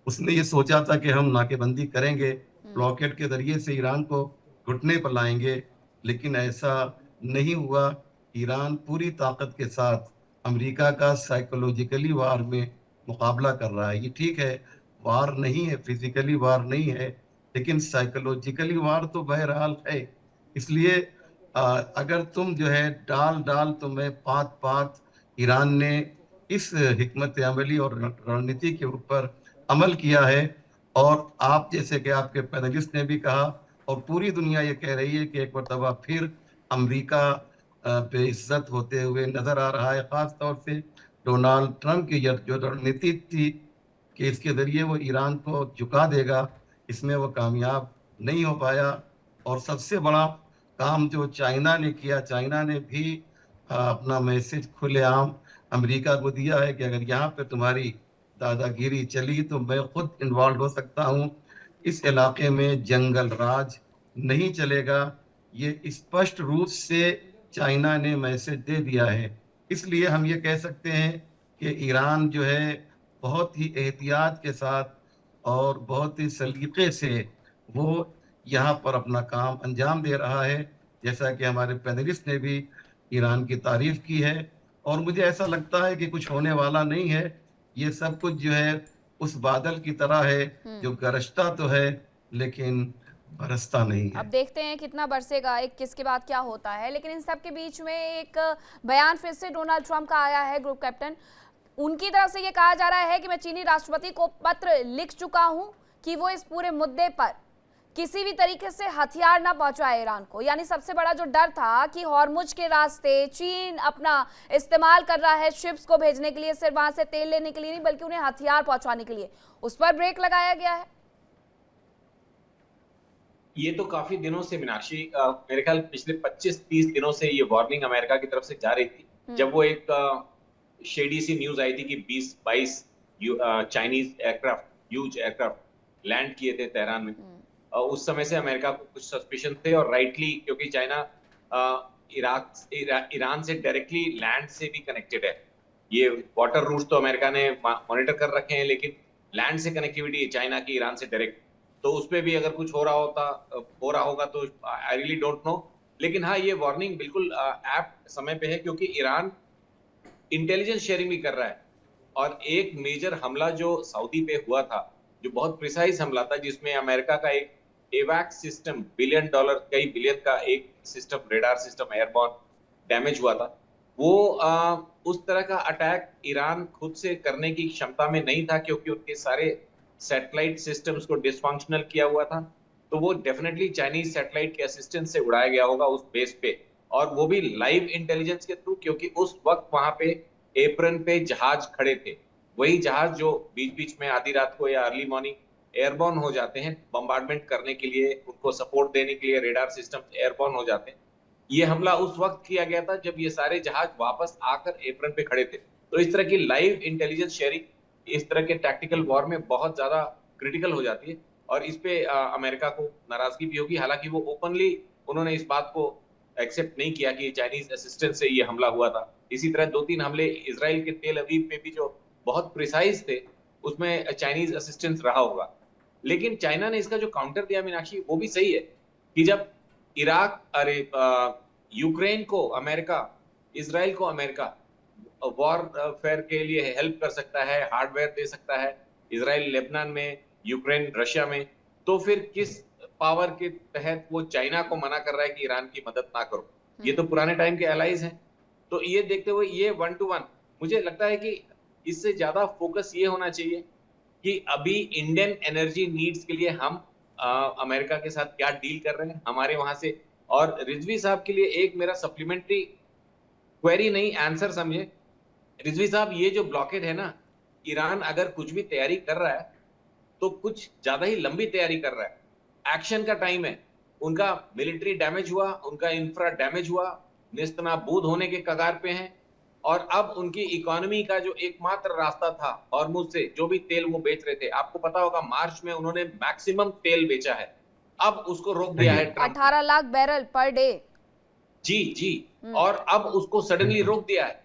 उसने ये सोचा था कि हम नाकेबंदी करेंगे, ब्लॉकेड के ज़रिए से ईरान को घुटने पर लाएँगे, लेकिन ऐसा नहीं हुआ। ईरान पूरी ताकत के साथ अमेरिका का साइकोलॉजिकली वार में मुकाबला कर रहा है। ये ठीक है, वार नहीं है, फिज़िकली वार नहीं है, लेकिन साइकोलॉजिकली वार तो बहरहाल है। इसलिए अ, अगर तुम जो है डाल-डाल तुम्हें पात-पात ईरान ने इस हिकमत अमली और रणनीति के ऊपर अमल किया है और आप जैसे कि आपके पैनलिस्ट ने भी कहा और पूरी दुनिया ये कह रही है कि एक मर्तबा फिर अमेरिका बेइज्जत होते हुए नज़र आ रहा है। ख़ास तौर से डोनाल्ड ट्रंप की जो रणनीति थी कि इसके ज़रिए वो ईरान को झुका देगा, इसमें वो कामयाब नहीं हो पाया। और सबसे बड़ा काम जो चाइना ने किया, चाइना ने भी अपना मैसेज खुलेआम अमेरिका को दिया है कि अगर यहाँ पे तुम्हारी दादागिरी चली तो मैं खुद इन्वॉल्व हो सकता हूँ। इस इलाके में जंगल राज नहीं चलेगा। ये स्पष्ट रूप से चाइना ने मैसेज दे दिया है। इसलिए हम ये कह सकते हैं कि ईरान जो है बहुत ही एहतियात के साथ और बहुत ही सलीके से वो यहाँ पर अपना काम अंजाम दे रहा है। जैसा कि हमारे पैनलिस्ट ने भी ईरान की तारीफ की है और मुझे ऐसा लगता है कि कुछ होने वाला नहीं है। ये सब कुछ जो है उस बादल की तरह है जो गरजता तो है लेकिन बरसता नहीं अब है। देखते हैं कितना बरसेगा, एक किसके बाद क्या होता है। लेकिन इन सब के बीच में एक बयान फिर से डोनाल्ड ट्रंप का आया है, ग्रुप कैप्टन। उनकी तरफ से ये कहा जा रहा है कि मैं चीनी राष्ट्रपति को पत्र लिख चुका हूं कि वो इस पूरे मुद्दे पर किसी भी तरीके से हथियार ना पहुंचाए ईरान को। यानी सबसे बड़ा जो डर था कि हॉर्मुज के रास्ते चीन अपना इस्तेमाल कर रहा है शिप्स को भेजने के लिए, सिर्फ वहां से तेल लेने के लिए नहीं बल्कि उन्हें हथियार पहुंचाने के लिए, उस पर ब्रेक लगाया गया है। ये तो काफी दिनों से मीनाक्षी, मेरे ख्याल पिछले 25-30 दिनों से ये वार्निंग अमेरिका की तरफ से जा रही थी। जब वो एक शेडी सी न्यूज आई थी कि 20-22 Chinese aircraft, huge aircraft land किए थे तेहरान में। उस समय से अमेरिका को कुछ सस्पिशन थे और राइटली, क्योंकि चाइना ईरान से डायरेक्टली लैंड से भी कनेक्टेड है। ये वाटर रूट तो अमेरिका ने मॉनिटर कर रखे हैं, लेकिन लैंड से कनेक्टिविटी है चाइना की ईरान से डायरेक्ट। तो उस पे भी अगर कुछ हो रहा होगा तो आई रियली डोंट नो। लेकिन हाँ, ये वार्निंग बिल्कुल ऐप्ट समय पे है, क्योंकि ईरान इंटेलिजेंस शेयरिंग भी कर रहा है। और एक मेजर हमला जो सऊदी पे हुआ था, जो बहुत प्रिसाइज हमला था, जिसमें अमेरिका का एक एवैक सिस्टम $1 बिलियन, कई बिलियन का एक system, radar system airborne damage हुआ था। वो उस तरह का अटैक ईरान खुद से करने की क्षमता में नहीं था, क्योंकि उनके सारे सैटेलाइट सिस्टम्स को डिसफंक्शनल किया हुआ था। तो वो डेफिनेटली चाइनीज सैटेलाइट के असिस्टेंस से उड़ाया गया होगा उस बेस पे, और वो भी लाइव इंटेलिजेंस के थ्रू, क्योंकि उस वक्त वहां पे एप्रन पे जहाज खड़े थे। वही जहाज जो बीच बीच में आधी रात को या अर्ली मॉर्निंग एयरबॉर्न हो जाते हैं बम्बार्डमेंट करने के लिए, उनको सपोर्ट देने के लिए रेडार सिस्टम एयरबॉर्न हो जाते हैं। ये हमला उस वक्त किया गया था जब ये सारे जहाज वापस आकर एप्रन पे खड़े थे। तो इस तरह की लाइव इंटेलिजेंस शेयरिंग इस तरह के टैक्टिकल वॉर में बहुत ज्यादा क्रिटिकल हो जाती है, और इस पे अमेरिका को नाराजगी भी होगी। हालांकि वो ओपनली उन्होंने इस बात को एक्सेप्ट नहीं किया कि चाइनीज असिस्टेंस से ये हमला हुआ था। इसी तरह 2-3 हमले इसराइल के तेल अवीव पे भी जो बहुत प्रिसाइज थे, उसमें चाइनीज असिस्टेंस रहा होगा। लेकिन चाइना ने इसका जो काउंटर दिया मीनाक्षी, वो भी सही है कि जब यूक्रेन को अमेरिका, इसराइल को अमेरिका वॉरफेयर के लिए हेल्प कर सकता है, हार्डवेयर दे सकता है, इसराइल लेबनान में, यूक्रेन रशिया में, तो फिर किस पावर के तहत वो चाइना को मना कर रहा है कि ईरान की मदद ना करो? ये तो पुराने टाइम के एलाइज हैं। तो ये देखते हुए ये 1 to 1 मुझे लगता है कि इससे ज्यादा फोकस ये होना चाहिए कि अभी इंडियन एनर्जी नीड्स के लिए हम अमेरिका के साथ क्या डील कर रहे हैं हमारे वहां से। और रिजवी साहब के लिए एक मेरा सप्लीमेंट्री क्वेरी नहीं, आंसर समझे। रिजवी साहब, ये जो ब्लॉकेड है ना, ईरान अगर कुछ भी तैयारी कर रहा है तो कुछ ज्यादा ही लंबी तैयारी कर रहा है। एक्शन का टाइम है। उनका मिलिट्री डैमेज हुआ, उनका इंफ्रा डैमेज हुआ, नेस्तनाबूद होने के कगार पे हैं। और अब उनकी इकोनॉमी का जो एकमात्र रास्ता था हॉर्मुज से जो भी तेल वो बेच रहे थे, आपको पता होगा मार्च में उन्होंने मैक्सिमम तेल बेचा है, अब उसको रोक दिया है Trump. 18 lakh barrel per day. जी। और अब उसको सडनली रोक दिया है।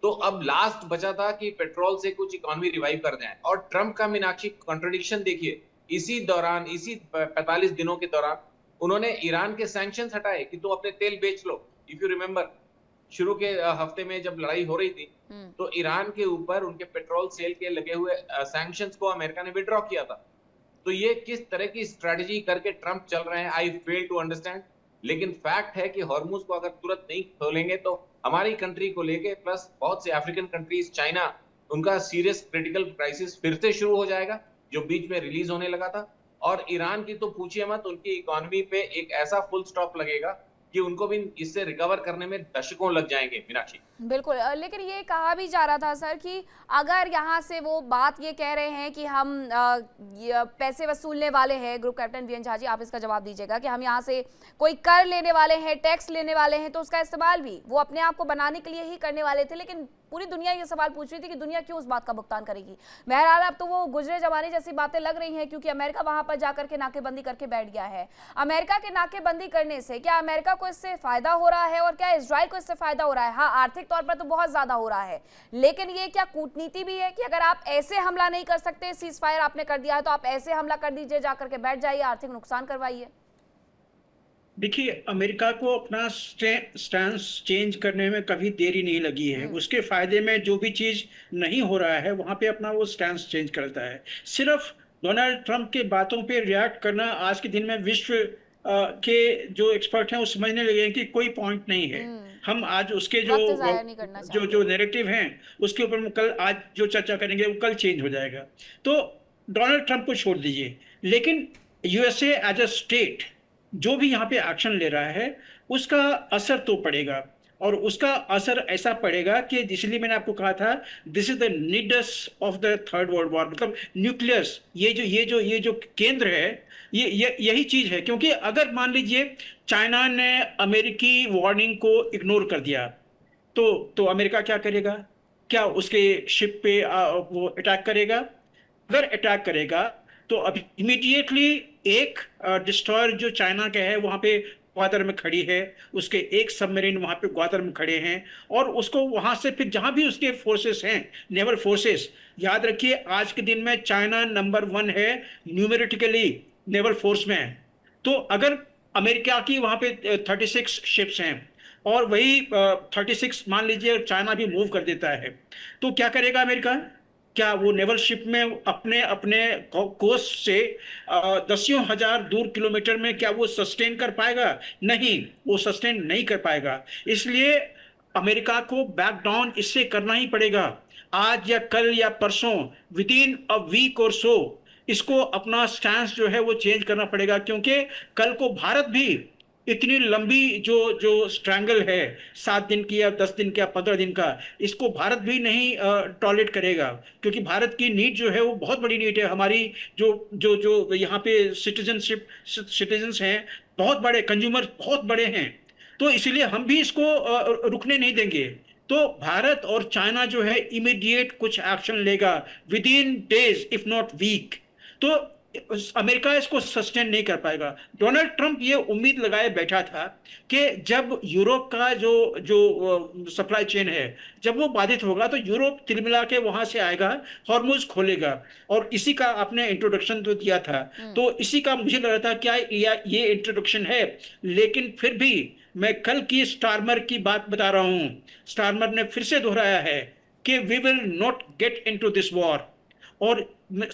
तो अब लास्ट बचा था कि पेट्रोल से कुछ इकोनॉमी रिवाइव कर दें। और ट्रंप का मीनाक्षी कॉन्ट्रडिक्शन देखिए, इसी 45 दिनों के दौरान उन्होंने ईरान के सैंक्शंस हटाए कि तुम अपने तेल बेच लो। इफ यू रिमेंबर, शुरू के हफ्ते में जब लड़ाई हो रही थी तो ईरान के ऊपर उनके पेट्रोल सेल के लगे हुए सैंक्शंस को अमेरिका ने विड्रॉ किया था। तो ये किस तरह की स्ट्रेटजी करके ट्रंप चल रहे हैं, आई फेल टू अंडरस्टैंड। लेकिन फैक्ट है कि हॉर्मुज को अगर तुरंत नहीं खोलेंगे तो हमारी कंट्री को लेके प्लस बहुत से अफ्रीकन कंट्रीज, चाइना, उनका सीरियस क्रिटिकल क्राइसिस फिर से शुरू हो जाएगा जो बीच में रिलीज होने लगा था। और ईरान की तो पूछिए मत, उनकी इकोनॉमी पे एक ऐसा फुल स्टॉप लगेगा कि उनको भी इससे रिकवर करने में दशकों लग जाएंगे मीनाक्षी। बिल्कुल, लेकिन ये कहा भी जा रहा था सर कि अगर यहाँ से वो बात ये कह रहे हैं कि हम पैसे वसूलने वाले हैं, group captain VN Jha ji आप इसका जवाब दीजिएगा, कि हम यहाँ से कोई कर लेने वाले हैं, टैक्स लेने वाले हैं, तो उसका इस्तेमाल भी वो अपने आप को बनाने के लिए ही करने वाले थे। लेकिन पूरी दुनिया ये सवाल पूछ रही थी कि दुनिया क्यों उस बात का भुगतान करेगी। बहरहाल अब तो वो गुजरे जमाने जैसी बातें लग रही हैं, क्योंकि अमेरिका वहां पर जाकर के नाकेबंदी करके बैठ गया है। अमेरिका के नाकेबंदी करने से क्या अमेरिका को इससे फायदा हो रहा है और क्या इजराइल को इससे फायदा हो रहा है? हाँ, आर्थिक तौर पर तो बहुत ज्यादा हो रहा है, लेकिन ये क्या कूटनीति भी है कि अगर आप ऐसे हमला नहीं कर सकते, सीज फायर आपने कर दिया है, तो आप ऐसे हमला कर दीजिए, जाकर के बैठ जाइए, आर्थिक नुकसान करवाइए। देखिए, अमेरिका को अपना स्टैंस चेंज करने में कभी देरी नहीं लगी है। उसके फायदे में जो भी चीज नहीं हो रहा है वहां पे अपना वो स्टैंस चेंज करता है। सिर्फ डोनाल्ड ट्रंप के बातों पे रिएक्ट करना आज के दिन में विश्व के जो एक्सपर्ट हैं वो समझने लगे हैं कि कोई पॉइंट नहीं है। हम आज उसके जो नैरेटिव हैं उसके ऊपर कल आज जो चर्चा करेंगे वो कल चेंज हो जाएगा। तो डोनाल्ड ट्रंप को छोड़ दीजिए, लेकिन यूएसए एज अ स्टेट जो भी यहाँ पे एक्शन ले रहा है उसका असर तो पड़ेगा, और उसका असर ऐसा पड़ेगा कि इसलिए मैंने आपको कहा था this is the needs of the third world war, मतलब न्यूक्लियस, ये जो केंद्र है ये यही चीज है। क्योंकि अगर मान लीजिए चाइना ने अमेरिकी वार्निंग को इग्नोर कर दिया तो अमेरिका क्या करेगा? क्या उसके शिप पे वो अटैक करेगा? अगर अटैक करेगा तो अभी इमीडिएटली एक डिस्ट्रॉयर जो चाइना का है वहां पे ग्वादर में खड़ी है, उसके एक सबमरीन वहां पे ग्वादर में खड़े हैं, और उसको वहां से फिर जहां भी उसके फोर्सेस हैं, नेवल फोर्सेस, याद रखिए आज के दिन में चाइना नंबर 1 है न्यूमेरिटिकली नेवल फोर्स में। तो अगर अमेरिका की वहां पे 36 शिप्स हैं और वही 36 मान लीजिए चाइना भी मूव कर देता है, तो क्या करेगा अमेरिका? क्या वो नेवल शिप में अपने कोस्ट से दसियों हजार दूर किलोमीटर में क्या वो सस्टेन कर पाएगा? नहीं, वो सस्टेन नहीं कर पाएगा। इसलिए अमेरिका को बैक डाउन इससे करना ही पड़ेगा। आज या कल या परसों, विद इन अ वीक और सो, इसको अपना स्टैंस जो है वो चेंज करना पड़ेगा। क्योंकि कल को भारत भी इतनी लंबी जो स्ट्रैंगल है 7 दिन की या 10 दिन का 15 दिन का, इसको भारत भी नहीं टॉलरेट करेगा। क्योंकि भारत की नीड जो है वो बहुत बड़ी नीड है। हमारी जो यहाँ पे सिटीजन्स हैं, बहुत बड़े कंज्यूमर, बहुत बड़े हैं, तो इसलिए हम भी इसको रुकने नहीं देंगे। तो भारत और चाइना जो है इमीडिएट कुछ एक्शन लेगा within days if not week. तो अमेरिका इसको सस्टेन नहीं कर पाएगा। डोनाल्ड ट्रंप ये उम्मीद लगाए बैठा था कि जब यूरोप का जो जो सप्लाई चेन है जब वो बाधित होगा तो यूरोप तिलमिला के वहां से आएगा, हॉर्मुज खोलेगा। और इसी का आपने इंट्रोडक्शन तो दिया था, तो इसी का मुझे लग रहा था क्या ये इंट्रोडक्शन है। लेकिन फिर भी मैं कल की स्टारमर की बात बता रहा हूं। स्टारमर ने फिर से दोहराया है कि we will not get into this war. और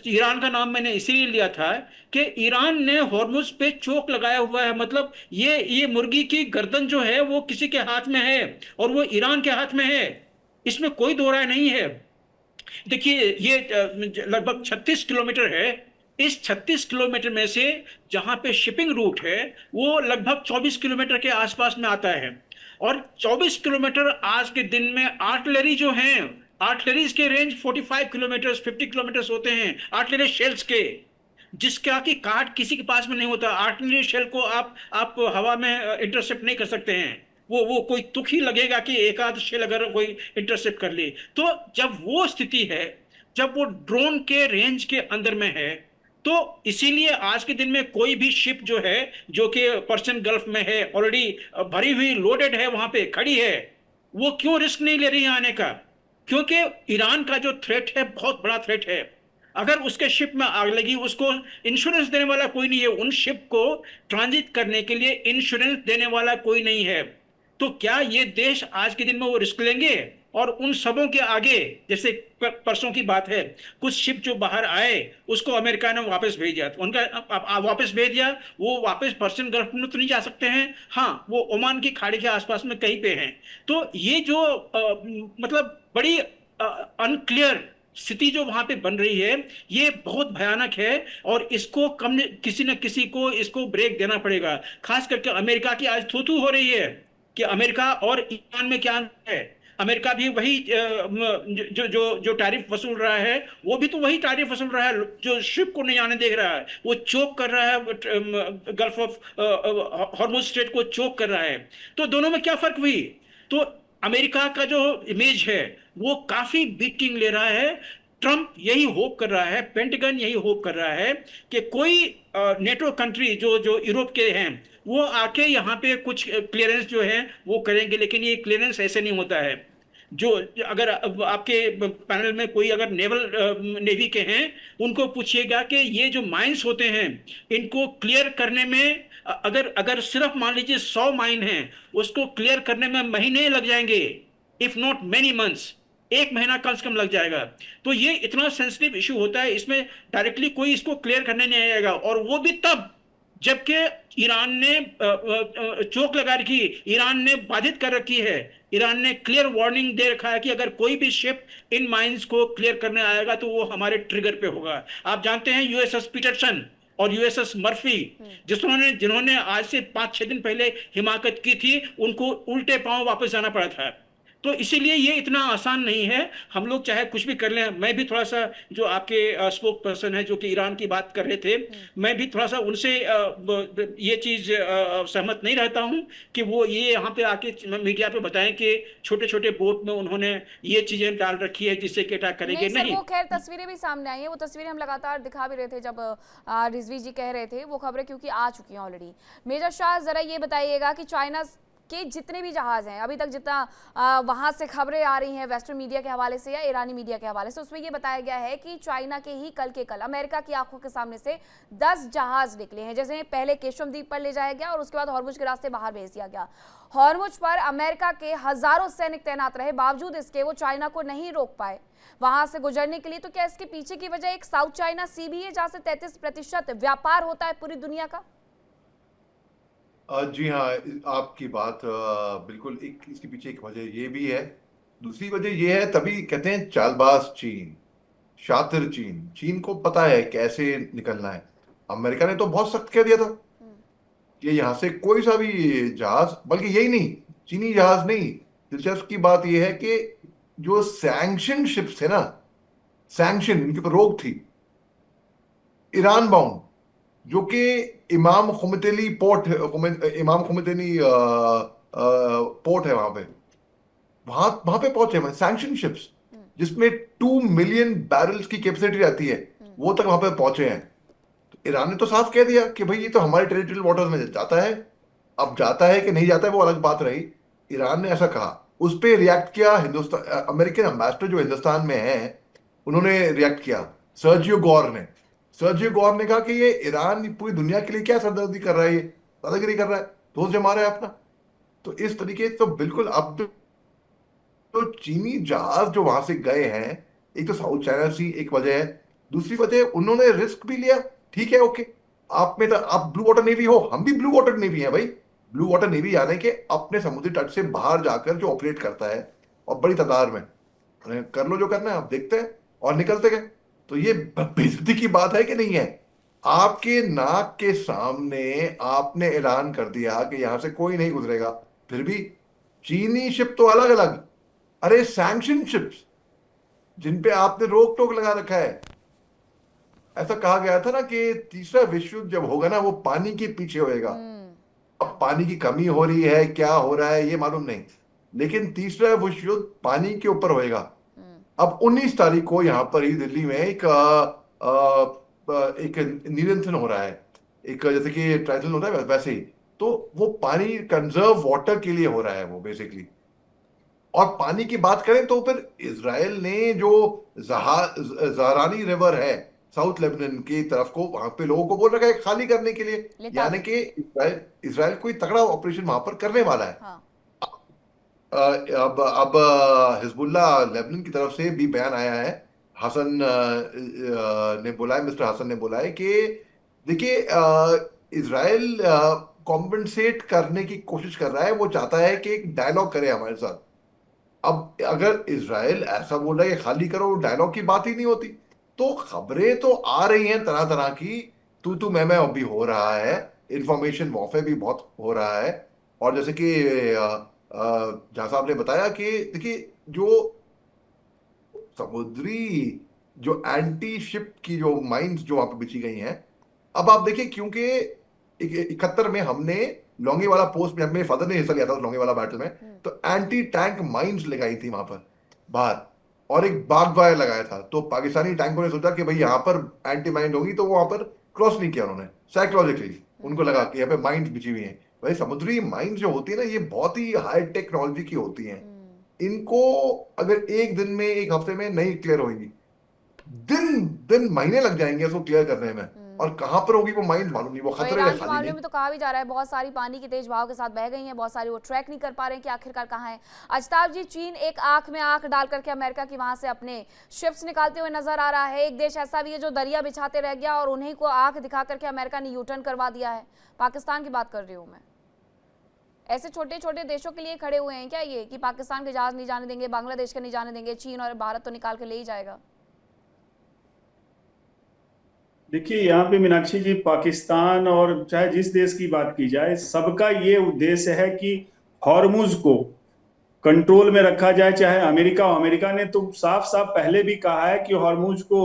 ईरान का नाम मैंने इसीलिए लिया था कि ईरान ने हॉर्मुज पे चोक लगाया हुआ है। मतलब ये मुर्गी की गर्दन जो है वो किसी के हाथ में है और वो ईरान के हाथ में है, इसमें कोई दो राय नहीं है। देखिए ये लगभग 36 किलोमीटर है। इस 36 किलोमीटर में से जहां पे शिपिंग रूट है वो लगभग 24 किलोमीटर के आसपास में आता है। और 24 किलोमीटर आज के दिन में आर्टिलरी जो हैं, आर्टिलरीज के रेंज 45 किलोमीटर 50 किलोमीटर होते हैं आर्टिलरी शेल्स के, जिसका कि काट किसी के पास में नहीं होता। आर्टिलरी शेल को आप हवा में इंटरसेप्ट नहीं कर सकते हैं। वो कोई तुक ही लगेगा कि एक आध शेल अगर कोई इंटरसेप्ट कर ले। तो जब वो स्थिति है, जब वो ड्रोन के रेंज के अंदर में है, तो इसीलिए आज के दिन में कोई भी शिप जो है जो कि पर्शियन गल्फ में है, ऑलरेडी भरी हुई लोडेड है, वहां पे खड़ी है, वो क्यों रिस्क नहीं ले रही है आने का? क्योंकि ईरान का जो थ्रेट है बहुत बड़ा थ्रेट है। अगर उसके शिप में आग लगी, उसको इंश्योरेंस देने वाला कोई नहीं है। उन शिप को ट्रांजिट करने के लिए इंश्योरेंस देने वाला कोई नहीं है। तो क्या ये देश आज के दिन में वो रिस्क लेंगे? और उन सबों के आगे, जैसे परसों की बात है, कुछ शिप जो बाहर आए उसको अमेरिका ने वापस भेज दिया। तो उनका वापस भेज दिया, वो वापस पर्शियन गल्फ में तो नहीं जा सकते हैं, हाँ वो ओमान की खाड़ी के आसपास में कहीं पे हैं। तो ये जो मतलब बड़ी अनक्लियर स्थिति जो वहां पे बन रही है, ये बहुत भयानक है। और इसको कम किसी न किसी को इसको ब्रेक देना पड़ेगा। खास करके अमेरिका की आज थू थू हो रही है कि अमेरिका और ईरान में क्या अंतर है। अमेरिका भी वही जो जो जो टैरिफ वसूल रहा है, वो भी तो वही टैरिफ वसूल रहा है। जो शिप को नहीं आने दे रहा है, वो चोक कर रहा है, गल्फ ऑफ हॉर्मुज स्ट्रेट को चोक कर रहा है। तो दोनों में क्या फर्क हुई? तो अमेरिका का जो इमेज है वो काफी बीटिंग ले रहा है। ट्रंप यही होप कर रहा है, पेंटागन यही होप कर रहा है कि कोई नेटो कंट्री जो जो यूरोप के हैं वो आके यहाँ पे कुछ क्लियरेंस जो है वो करेंगे। लेकिन ये क्लियरेंस ऐसे नहीं होता है। जो अगर आपके पैनल में कोई अगर नेवी के हैं, उनको पूछिएगा कि ये जो माइंस होते हैं इनको क्लियर करने में अगर अगर सिर्फ मान लीजिए 100 माइन हैं, उसको क्लियर करने में महीने लग जाएंगे, इफ नॉट मेनी मंथ्स, 1 महीना कम से कम लग जाएगा। तो ये इतना सेंसिटिव इशू होता है, इसमें डायरेक्टली कोई इसको क्लियर करने नहीं आएगा। और वो भी तब जबकि ईरान ने चोक लगा रखी, ईरान ने बाधित कर रखी है, ईरान ने क्लियर वार्निंग दे रखा है कि अगर कोई भी शिप इन माइंस को क्लियर करने आएगा तो वो हमारे ट्रिगर पे होगा। आप जानते हैं यूएसएस पीटरसन और यूएसएस मर्फी, जिन्होंने आज से 5-6 दिन पहले हिमाकत की थी, उनको उल्टे पांव वापस जाना पड़ा था। तो इसीलिए ये इतना आसान नहीं है। हम लोग चाहे कुछ भी कर लें, मैं भी थोड़ा सा, जो आपके स्पोक पर्सन है जो कि ईरान की बात कर रहे थे, मैं भी थोड़ा सा उनसे ये चीज सहमत नहीं रहता हूं कि वो ये यहाँ पे आके मीडिया पे बताएं कि छोटे छोटे बोट में उन्होंने ये चीजें डाल रखी है जिससे कि अटैक करेंगे। नहीं, वो खैर तस्वीरें भी सामने आई हैं, वो तस्वीरें हम लगातार दिखा भी रहे थे जब रिजवी जी कह रहे थे, वो खबरें क्योंकि आ चुकी हैं ऑलरेडी। मेजर शाह, जरा ये बताइएगा कि चाइना के जितने भी जहाज हैं, अभी तक जितना वहां से खबरें आ रही हैं वेस्टर्न मीडिया के हवाले से या ईरानी मीडिया के हवाले से, उसमें ये बताया गया है कि चाइना के ही कल के कल अमेरिका की आंखों के सामने से 10 जहाज निकले हैं। जैसे पहले केशव द्वीप पर ले जाया गया और उसके बाद हॉर्मुज के रास्ते बाहर भेज दिया गया। हॉर्मुज पर अमेरिका के हजारों सैनिक तैनात रहे, बावजूद इसके वो चाइना को नहीं रोक पाए वहां से गुजरने के लिए। तो क्या इसके पीछे की वजह एक साउथ चाइना सी भी है जहां से 33% व्यापार होता है पूरी दुनिया का? जी हाँ, आपकी बात बिल्कुल, इसके पीछे एक वजह ये भी है। दूसरी वजह ये है, तभी कहते हैं चालबाज चीन, शातिर चीन। चीन को पता है कैसे निकलना है। अमेरिका ने तो बहुत सख्त कह दिया था कि यहाँ से कोई सा भी जहाज, बल्कि यही नहीं, चीनी जहाज नहीं, दिलचस्प की बात यह है कि जो सैंक्शन शिप्स थे ना, सैंक्शन, इनके ऊपर रोक थी, ईरान बाउंड, जो कि इमाम खुमैनी पोर्ट, इमाम खुमैनी पोर्ट है, वहां पे पहुंचे हैं सैंक्शन शिप्स, जिसमें 2 मिलियन बैरल्स की कैपेसिटी रहती है, वो तक वहां पे पहुंचे हैं। तो ईरान ने तो साफ कह दिया कि भाई ये तो हमारे टेरिटोरियल वाटर्स में जाता है। अब जाता है कि नहीं जाता है वो अलग बात रही। ईरान ने ऐसा कहा, उस पर रिएक्ट किया हिंदुस्तान, अमेरिकन एम्बेसडर जो हिंदुस्तान में है उन्होंने रिएक्ट किया। सर्जियो गौर ने कहा कि ये ईरान पूरी दुनिया के लिए क्या सरदर्दी कर रहा है, ये दादागिरी कर रहा है, दोस्त जमा रहा है अपना। तो इस तरीके से तो बिल्कुल अब तो चीनी जहाज जो वहां से गए हैं, एक तो साउथ चाइना सी एक वजह है, दूसरी वजह उन्होंने रिस्क भी लिया। ठीक है, ओके, आप में तो आप ब्लू वाटर नेवी हो, हम भी ब्लू वाटर नेवी है भाई। ब्लू वाटर नेवी यानी कि अपने समुद्री तट से बाहर जाकर जो ऑपरेट करता है और बड़ी तादाद में, कर लो जो करना है, आप देखते हैं और निकलते गए। तो ये बेइज्जती की बात है कि नहीं है? आपके नाक के सामने आपने ऐलान कर दिया कि यहां से कोई नहीं गुजरेगा, फिर भी चीनी शिप तो अलग अलग, अरे सैंक्शन शिप्स जिन पे आपने रोक टोक लगा रखा है। ऐसा कहा गया था ना कि तीसरा विश्व युद्ध जब होगा ना वो पानी के पीछे होएगा। अब पानी की कमी हो रही है, क्या हो रहा है ये मालूम नहीं, लेकिन तीसरा विश्व युद्ध पानी के ऊपर होएगा। अब 19 तारीख को यहाँ पर ही दिल्ली में एक निरंजन हो रहा है, एक जैसे कि ट्राइथल होता है वैसे ही। तो वो पानी कंजर्व वाटर के लिए हो रहा है वो बेसिकली। और पानी की बात करें तो फिर इसराइल ने जो जहरानी रिवर है साउथ लेबनान की तरफ को, वहां पे लोगों को बोल रखा है खाली करने के लिए, यानी कि इसराइल कोई तगड़ा ऑपरेशन वहां पर करने वाला है। हाँ। अब हिजबुल्ला लेबनान की तरफ से भी बयान आया है। हसन ने बोला है, मिस्टर हसन ने बोला है कि देखिए इसराइल कॉम्पनसेट करने की कोशिश कर रहा है, वो चाहता है कि एक डायलॉग करे हमारे साथ। अब अगर इसराइल ऐसा बोल रहा है कि खाली करो, डायलॉग की बात ही नहीं होती। तो खबरें तो आ रही हैं तरह तरह की, तू मैं अभी हो रहा है, इंफॉर्मेशन वॉरफेयर भी बहुत हो रहा है। और जैसे कि जहाँ साहब ने बताया कि देखिए जो समुद्री जो एंटी शिप की जो माइंस जो वहां पर बिछी गई हैं, अब आप देखिए क्योंकि 71 में हमने लोंगे वाला पोस्ट में, मेरे फादर ने हिस्सा लिया था लोंगे वाला बैटल में, तो एंटी टैंक माइंस लगाई थी वहां पर बाहर, और एक बाग वायर लगाया था। तो पाकिस्तानी टैंकों ने सोचा कि भाई यहाँ पर एंटी माइंड होगी, तो वो वहां पर क्रॉस नहीं किया उन्होंने। साइकोलॉजिकली उनको लगा कि यहाँ पे माइंस बिछी हुई हैं। भाई समुद्री माइंस जो होती है ना, ये बहुत ही हाई टेक्नोलॉजी की होती हैं। इनको अगर एक दिन में, एक हफ्ते में नहीं क्लियर होगी, दिन दिन महीने लग जाएंगे उसको क्लियर करने में। और कहां पर होगी वो माइंड मालूम नहीं, वो तो खतरे ईरान है के खाली मामले नहीं। में तो कहा भी जा रहा है बहुत सारी पानी की तेज बहाव के साथ बह गई हैं, बहुत सारी वो ट्रैक नहीं कर पा रहे हैं कि आखिरकार कहाँ है। अजताब जी, चीन एक आंख में आंख डाल करके अमेरिका की वहां से अपने शिप्स निकालते हुए नजर आ रहा है। एक देश ऐसा भी है जो दरिया बिछाते रह गया और उन्हीं को आंख दिखा करके अमेरिका ने यू टर्न करवा दिया है। पाकिस्तान की बात कर रही हूँ मैं। ऐसे छोटे छोटे देशों के लिए खड़े हुए हैं क्या ये कि पाकिस्तान के जहाज नहीं जाने देंगे, बांग्लादेश के नहीं जाने देंगे, चीन और भारत तो निकाल के ले ही जाएगा? देखिए यहाँ पे मीनाक्षी जी, पाकिस्तान और चाहे जिस देश की बात की जाए, सबका ये उद्देश्य है कि हॉर्मुज को कंट्रोल में रखा जाए, चाहे अमेरिका हो। अमेरिका ने तो साफ साफ पहले भी कहा है कि हॉर्मुज को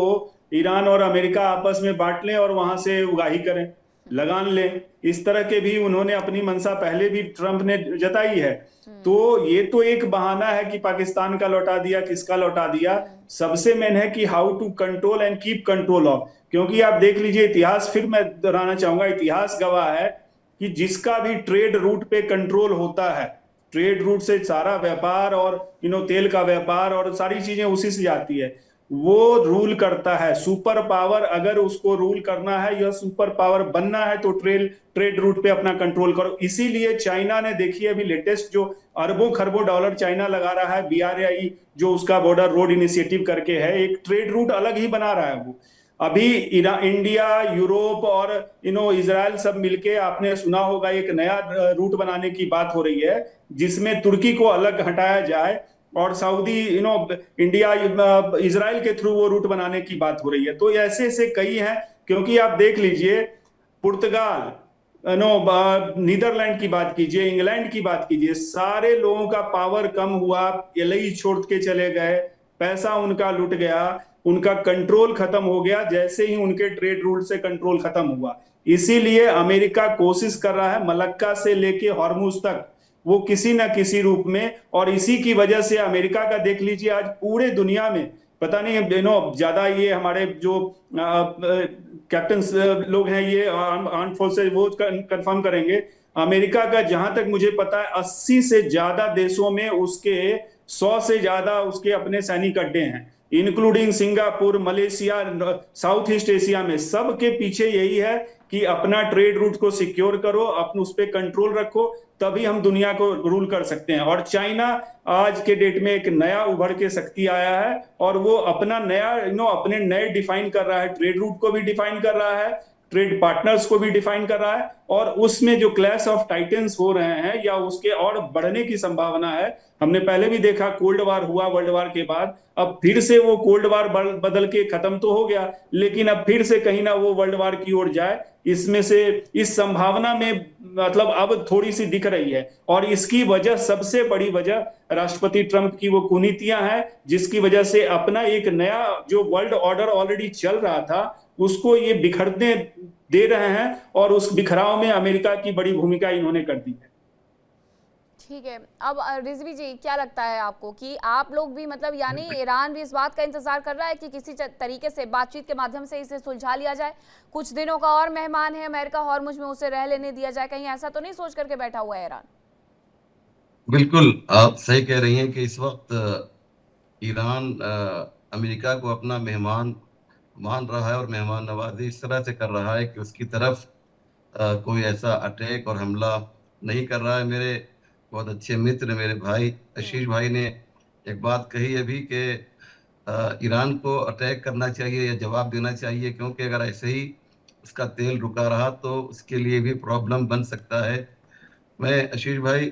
ईरान और अमेरिका आपस में बांट लें और वहां से उगाही करें, लगान लें। इस तरह के भी उन्होंने अपनी मंशा पहले भी ट्रंप ने जताई है। तो ये तो एक बहाना है कि पाकिस्तान का लौटा दिया, किसका लौटा दिया। सबसे मेन है कि how to control and keep control of, क्योंकि आप देख लीजिए इतिहास, फिर मैं दोहराना चाहूंगा, इतिहास गवाह है कि जिसका भी ट्रेड रूट पे कंट्रोल होता है, ट्रेड रूट से सारा व्यापार और तेल का व्यापार और सारी चीजें उसी से जाती है, वो रूल करता है। सुपर पावर अगर उसको रूल करना है या सुपर पावर बनना है तो ट्रेड रूट पे अपना कंट्रोल करो। इसीलिए चाइना ने, देखिए अभी लेटेस्ट जो अरबों खरबों डॉलर चाइना लगा रहा है, BRI जो उसका बॉर्डर रोड इनिशिएटिव करके है, एक ट्रेड रूट अलग ही बना रहा है वो। अभी इंडिया, यूरोप और इजराइल सब मिलके, आपने सुना होगा, एक नया रूट बनाने की बात हो रही है जिसमें तुर्की को अलग हटाया जाए और सऊदी इंडिया इजराइल के थ्रू वो रूट बनाने की बात हो रही है। तो ऐसे ऐसे कई हैं, क्योंकि आप देख लीजिए पुर्तगाल, नीदरलैंड की बात कीजिए, इंग्लैंड की बात कीजिए, सारे लोगों का पावर कम हुआ, एलई छोड़ के चले गए, पैसा उनका लुट गया, उनका कंट्रोल खत्म हो गया जैसे ही उनके ट्रेड रूट से कंट्रोल खत्म हुआ। इसीलिए अमेरिका कोशिश कर रहा है मलक्का से लेके हॉर्मुज तक वो किसी ना किसी रूप में, और इसी की वजह से अमेरिका का देख लीजिए आज पूरे दुनिया में पता नहीं ज्यादा ये हमारे जो कैप्टन लोग हैं, ये आर्म फोर्सेज, वो कंफर्म करेंगे। अमेरिका का जहां तक मुझे पता है 80 से ज्यादा देशों में उसके 100 से ज्यादा उसके अपने सैनिक अड्डे हैं, including Singapore, Malaysia, south east Asia में। सब के पीछे यही है कि अपना ट्रेड रूट को सिक्योर करो, अपने उस पर कंट्रोल रखो, तभी हम दुनिया को रूल कर सकते हैं। और चाइना आज के डेट में एक नया उभर के शक्ति आया है, और वो अपना नया अपने नए डिफाइन कर रहा है, ट्रेड रूट को भी डिफाइन कर रहा है, ट्रेड पार्टनर्स को भी डिफाइन कर रहा है, और उसमें जो क्लैश ऑफ टाइटन्स हो रहे हैं या उसके और बढ़ने की संभावना है। हमने पहले भी देखा कोल्ड वार हुआ वर्ल्ड वार के बाद, अब फिर से वो कोल्ड वार बदल के खत्म तो हो गया, लेकिन अब फिर से कहीं ना वो वर्ल्ड वार की ओर जाए, इसमें से इस संभावना में मतलब अब थोड़ी सी दिख रही है। और इसकी वजह, सबसे बड़ी वजह राष्ट्रपति ट्रंप की वो कुनीतियां हैं, जिसकी वजह से अपना एक नया जो वर्ल्ड ऑर्डर ऑलरेडी चल रहा था उसको ये बिखरने दे रहे हैं, और उस बिखराव में अमेरिका की बड़ी भूमिका इन्होंने कर दी है। ठीक है, अब रिजवी जी क्या लगता है आपको कि आप लोग भी मतलब यानी ईरान भी इस बात का इंतजार कर रहा है कि किसी तरीके से बातचीत के माध्यम से इसे सुलझा लिया जाए? कुछ दिनों का और मेहमान है अमेरिका हॉर्मुज में, उसे रह लेने दिया जाए, कहीं ऐसा तो नहीं सोच करके बैठा हुआ है ईरान? बिल्कुल आप सही कह रही हैं कि इस वक्त ईरान अमेरिका को अपना मेहमान मान रहा है और मेहमान नवाजी इस तरह से कर रहा है कि उसकी तरफ कोई ऐसा अटैक और हमला नहीं कर रहा है। मेरे बहुत अच्छे मित्र, मेरे भाई आशीष भाई ने एक बात कही अभी कि ईरान को अटैक करना चाहिए या जवाब देना चाहिए, क्योंकि अगर ऐसे ही उसका तेल रुका रहा तो उसके लिए भी प्रॉब्लम बन सकता है। मैं आशीष भाई,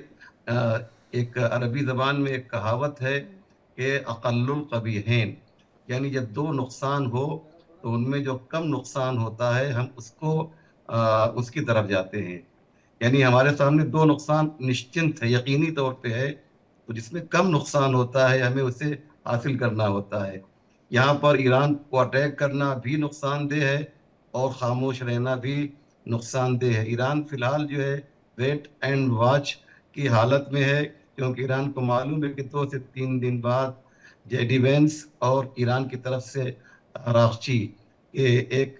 एक अरबी ज़बान में एक कहावत है कि अक़ल्लुल क़बीहैन, यानी जब दो नुकसान हो तो उनमें जो कम नुकसान होता है हम उसको उसकी तरफ जाते हैं। यानी हमारे सामने दो नुकसान निश्चिंत है, यकीनी तौर पे है, तो जिसमें कम नुकसान होता है हमें उसे हासिल करना होता है। यहाँ पर ईरान को अटैक करना भी नुकसानदेह है और खामोश रहना भी नुकसानदेह है। ईरान फिलहाल जो है वेट एंड वॉच की हालत में है, क्योंकि ईरान को मालूम है कि 2 से 3 दिन बाद जेडी वेंस और ईरान की तरफ से रागची के एक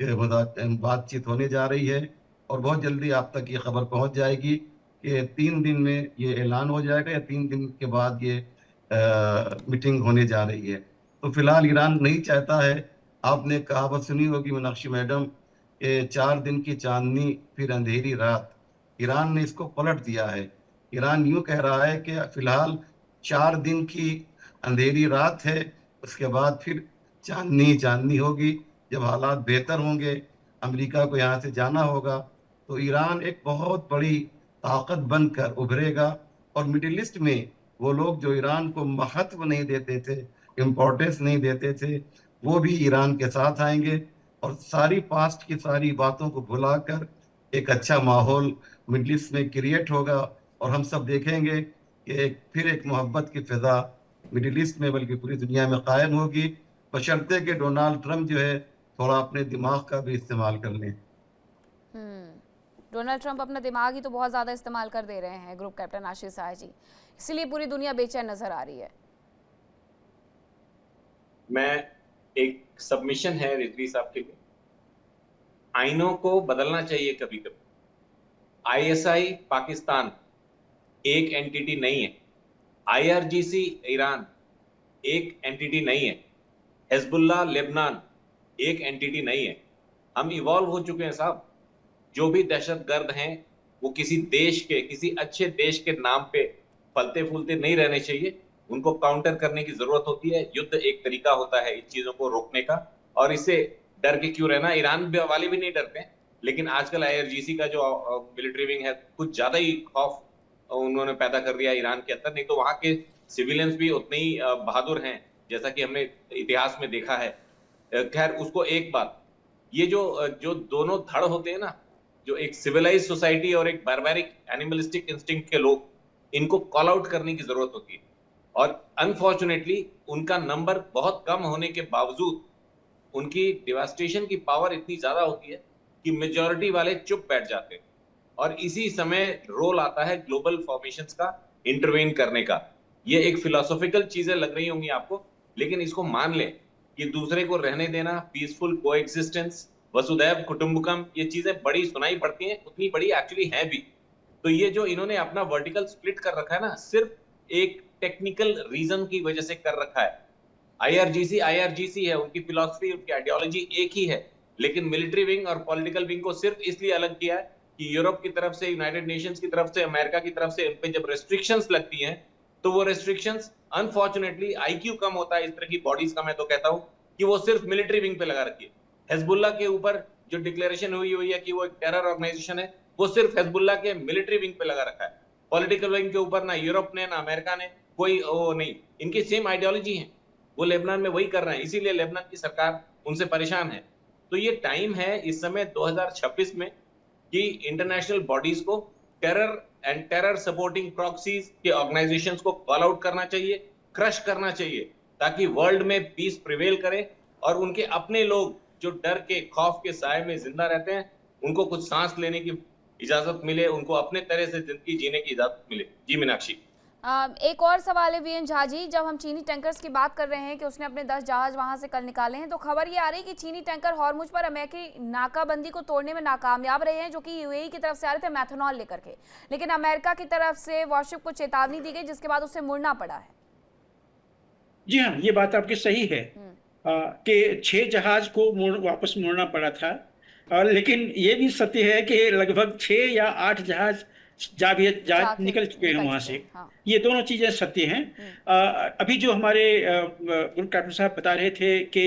बातचीत होने जा रही है, और बहुत जल्दी आप तक ये खबर पहुंच जाएगी कि 3 दिन में ये ऐलान हो जाएगा या 3 दिन के बाद ये मीटिंग होने जा रही है। तो फिलहाल ईरान नहीं चाहता है, आपने कहावत सुनी होगी मीनाक्षी मैडम कि 4 दिन की चांदनी फिर अंधेरी रात। ईरान ने इसको पलट दिया है। ईरान यूं कह रहा है कि फिलहाल 4 दिन की अंधेरी रात है, उसके बाद फिर चांदनी चांदनी होगी। जब हालात बेहतर होंगे, अमेरिका को यहाँ से जाना होगा, तो ईरान एक बहुत बड़ी ताकत बनकर उभरेगा, और मिडिल ईस्ट में वो लोग जो ईरान को महत्व नहीं देते थे, इम्पोर्टेंस नहीं देते थे, वो भी ईरान के साथ आएंगे, और सारी पास्ट की सारी बातों को भुलाकर एक अच्छा माहौल मिडिल ईस्ट में क्रिएट होगा, और हम सब देखेंगे कि फिर एक मोहब्बत की फिजा मिडिल ईस्ट में बल्कि पूरी दुनिया में कायम होगी, बशर्ते कि डोनाल्ड ट्रंप जो है थोड़ा अपने दिमाग का भी इस्तेमाल कर लें। डोनाल्ड ट्रंप अपना दिमाग ही तो बहुत ज्यादा इस्तेमाल कर दे रहे हैं, ग्रुप कैप्टन आशीष शाह जी, इसलिए पूरी दुनिया बेचैन नजर आ रही है। मैं एक सबमिशन है रिजवी साहब के लिए, आइनों को बदलना चाहिए कभी कभी। आईएसआई पाकिस्तान एक एंटिटी नहीं है, आईआरजीसी ईरान एक एंटिटी नहीं है, हिजबुल्लाह लेबनान एक एंटिटी नहीं है। हम इवॉल्व हो चुके हैं साहब। जो भी दहशतगर्द हैं वो किसी देश के, किसी अच्छे देश के नाम पे फलते फूलते नहीं रहने चाहिए, उनको काउंटर करने की जरूरत होती है। युद्ध एक तरीका होता है इन चीजों को रोकने का, और इससे डर के क्यों रहना। ईरान वाले भी नहीं डरते, लेकिन आजकल आईआरजीसी का जो मिलिट्री विंग है कुछ ज्यादा ही खौफ उन्होंने पैदा कर दिया ईरान के अंदर। नहीं तो वहां के सिविलियंस भी उतने ही बहादुर हैं, जैसा कि हमने इतिहास में देखा है। खैर, उसको एक बात, ये जो दोनों धड़ होते हैं ना, जो एक सिविलाइज सोसाइटी और एक बारबैरिक एनिमलिस्टिक इंस्टिंक्ट के लोग, इनको कॉल आउट करने की जरूरत होती है। और अनफॉर्चुनेटली उनका नंबर बहुत कम होने के बावजूद उनकी डिवास्टेशन की पावर इतनी ज्यादा होती है कि मेजॉरिटी वाले चुप बैठ जाते हैं, और इसी समय रोल आता है ग्लोबल फॉर्मेशंस का इंटरवेन करने का। ये एक फिलोसॉफिकल चीजें लग रही होंगी आपको, लेकिन इसको मान लें कि दूसरे को रहने देना, पीसफुल कोएग्जिस्टेंस, वसुधैव कुटुंबकम, ये चीजें बड़ी सुनाई पड़ती हैं, उतनी बड़ी एक्चुअली है भी। तो ये जो इन्होंने अपना वर्टिकल स्प्लिट कर रखा है ना, सिर्फ एक टेक्निकल रीजन की वजह से कर रखा है। आईआरजीसी है, उनकी फिलॉसफी, उनकी आइडियोलॉजी एक ही है, लेकिन मिलिट्री विंग और पॉलिटिकल विंग को सिर्फ इसलिए अलग किया है कि यूरोप की तरफ से, यूनाइटेड नेशंस की तरफ से, अमेरिका की तरफ से इन पे जब रेस्ट्रिक्शंस लगती हैं, तो वो रेस्ट्रिक्शंस अनफॉर्चुनेटली आईक्यू कम होता है इस तरह की बॉडीज का, मैं तो कहता हूं कि वो सिर्फ मिलिट्री विंग पे लगा रखी है। हिजबुल्लाह के ऊपर जो डिक्लेरेशन हुई है कि वो एक टेरर ऑर्गेनाइजेशन है, वो सिर्फ हिजबुल्लाह के मिलिट्री विंग पे लगा रखा है। पॉलिटिकल विंग के ऊपर ना यूरोप ने ना अमेरिका ने कोई वो नहीं, इनकी सेम आइडियोलॉजी है, वो लेबनान में वही कर रहे हैं, इसीलिए लेबनान की सरकार उनसे परेशान है। तो ये टाइम है इस समय 2026 में कि इंटरनेशनल बॉडीज को terror and terror supporting proxies के ऑर्गेनाइजेशंस को कॉल आउट करना चाहिए, क्रश करना चाहिए, ताकि वर्ल्ड में पीस प्रिवेल करे और उनके अपने लोग जो डर के, खौफ के साए में जिंदा रहते हैं, उनको कुछ सांस लेने की इजाजत मिले, उनको अपने तरह से जिंदगी जीने की इजाजत मिले। जी मीनाक्षी। एक और सवाल है वीएन झा जी, जब हम चीनी टैंकर्स की बात कर रहे हैं कि उसने अपने 10 जहाज वहां से कल निकाले हैं, तो खबर ये आ रही है कि चीनी टैंकर हॉर्मुज पर अमेरिकी नाकाबंदी को तोड़ने में नाकामयाब रहे हैं, जो कि यूएई की तरफ से आ रहे थे मैथनॉल लेकर के, लेकिन अमेरिका की तरफ से वॉरशिप को चेतावनी दी गई, जिसके बाद उसे मुड़ना पड़ा है। जी हाँ, ये बात आपकी सही है कि 6 जहाज को वापस मोड़ना पड़ा था, लेकिन ये भी सत्य है कि लगभग 6 या 8 जहाज निकल चुके हैं वहां से। हाँ। ये दोनों चीजें सत्य हैं। अभी जो हमारे कैप्टन साहब बता रहे थे कि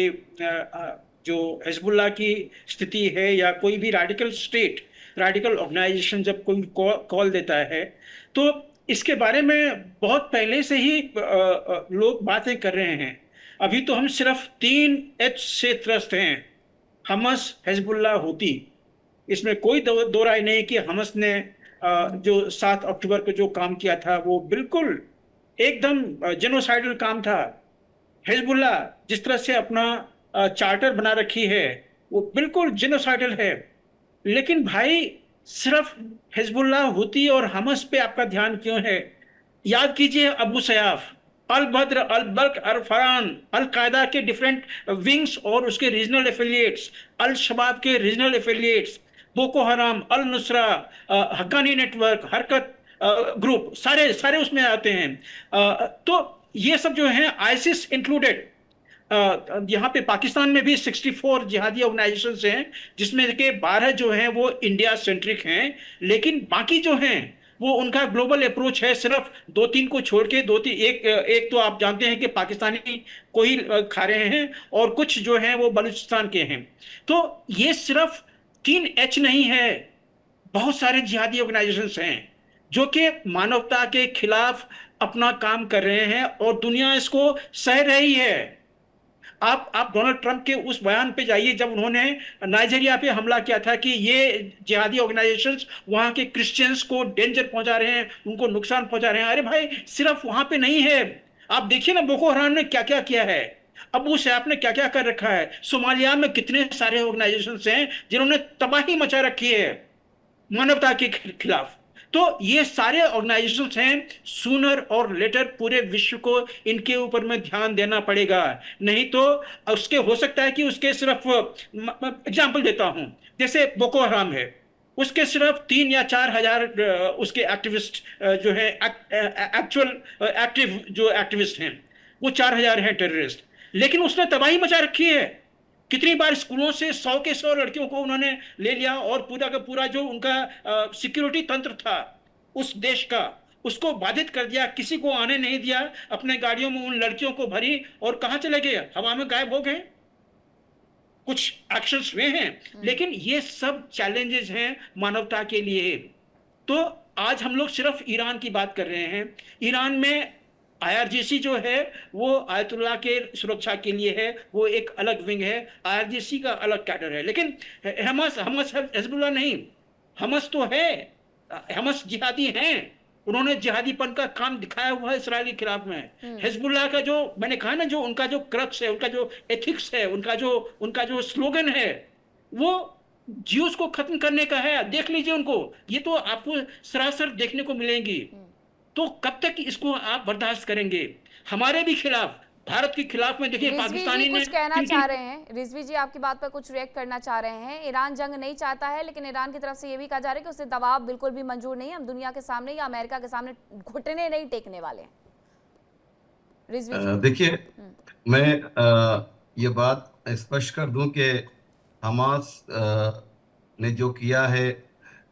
जो हिजबुल्लाह की स्थिति है या कोई भी रेडिकल ऑर्गेनाइजेशन जब कोई कॉल देता है, तो इसके बारे में बहुत पहले से ही लोग बातें कर रहे हैं। अभी तो हम सिर्फ 3H से त्रस्त हैं, हमस, हिजबुल्लाह, हूती। इसमें कोई दो राय नहीं कि हमस ने जो 7 अक्टूबर को जो काम किया था वो बिल्कुल एकदम जेनोसाइडल काम था। हिजबुल्लाह जिस तरह से अपना चार्टर बना रखी है वो बिल्कुल जेनोसाइडल है। लेकिन भाई सिर्फ हिजबुल्लाह, हूती और हमस पे आपका ध्यान क्यों है? याद कीजिए अबू सयाफ, अल बद्र, अल बल्क, अल फरान, अल कायदा के डिफरेंट विंग्स और उसके रीजनल एफिलिएट्स, अल शबाब के रीजनल एफिलिएट्स, बोको हराम, अल नुसरा, हक्कानी नेटवर्क, हरकत ग्रुप, सारे उसमें आते हैं। तो ये सब जो हैं, आईसिस इंक्लूडेड, यहाँ पे पाकिस्तान में भी 64 जिहादी ऑर्गेनाइजेशंस हैं, जिसमें के 12 जो हैं वो इंडिया सेंट्रिक हैं, लेकिन बाकी जो हैं वो उनका ग्लोबल अप्रोच है। सिर्फ 2-3 को छोड़ के, एक तो आप जानते हैं कि पाकिस्तानी को ही खा रहे हैं और कुछ जो हैं वो बलूचिस्तान के हैं। तो ये सिर्फ 3H नहीं है, बहुत सारे जिहादी ऑर्गेनाइजेशंस हैं जो कि मानवता के खिलाफ अपना काम कर रहे हैं और दुनिया इसको सह रही है। आप डोनाल्ड ट्रंप के उस बयान पे जाइए जब उन्होंने नाइजीरिया पे हमला किया था कि ये जिहादी ऑर्गेनाइजेशंस वहां के क्रिश्चियंस को डेंजर पहुंचा रहे हैं, उनको नुकसान पहुंचा रहे हैं। अरे भाई, सिर्फ वहां पे नहीं है, आप देखिए ना बोको हराम ने क्या क्या किया है, अबू सयाफ ने क्या क्या कर रखा है, सोमालिया में कितने सारे ऑर्गेनाइजेशंस हैं जिन्होंने तबाही मचा रखी है मानवता के खिलाफ। तो ये सारे ऑर्गेनाइजेशंस हैं, सूनर और लेटर पूरे विश्व को इनके ऊपर में ध्यान देना पड़ेगा, नहीं तो उसके हो सकता है कि उसके सिर्फ एग्जांपल देता हूं, जैसे बोको हराम है, उसके सिर्फ 3 या 4 हजार उसके एक्टिविस्ट जो है, एक्चुअल एक्टिव जो एक्टिविस्ट हैं वो 4000 हैं टेररिस्ट, लेकिन उसने तबाही मचा रखी है। कितनी बार स्कूलों से 100 के 100 लड़कियों को उन्होंने ले लिया और पूरा का पूरा जो उनका सिक्योरिटी तंत्र था उस देश का, उसको बाधित कर दिया, किसी को आने नहीं दिया, अपने गाड़ियों में उन लड़कियों को भरी और कहां चले गए? हवा में गायब हो गए। कुछ एक्शंस हुए हैं, लेकिन ये सब चैलेंजेस हैं मानवता के लिए। तो आज हम लोग सिर्फ ईरान की बात कर रहे हैं। ईरान में आईआरजीसी जो है वो आयतुल्लाह के सुरक्षा के लिए है, वो एक अलग विंग है, आईआरजीसी का अलग कैडर है। लेकिन हमस हिजबुल्लाह नहीं, हमस तो है, हमस जिहादी हैं, उन्होंने जिहादीपन का काम दिखाया हुआ है इसराइल के खिलाफ में। हिजबुल्लाह का जो मैंने कहा ना, जो उनका जो क्रक्स है, उनका जो एथिक्स है, उनका जो स्लोगन है, वो ज्यूस को खत्म करने का है। देख लीजिए उनको, ये तो आपको सरासर देखने को मिलेंगी। तो कब तक इसको आप बर्दाश्त करेंगे? हमारे भी खिलाफ भारत के खिलाफ में देखिए रिजवी पाकिस्तानी जी ने कुछ कहना किन चाह किन रहे हैं, रिजवी जी आपकी बात पर कुछ रिएक्ट करना चाह रहे हैं। ईरान जंग नहीं चाहता है, लेकिन ईरान की तरफ से ये भी कहा जा रहा है कि उसे दबाव बिल्कुल भी मंजूर नहीं है, हम दुनिया के सामने या अमेरिका के सामने घुटने नहीं टेकने वाले हैं। रिजवी जी। देखिए, मैं ये बात स्पष्ट कर दूं कि हमास ने जो किया है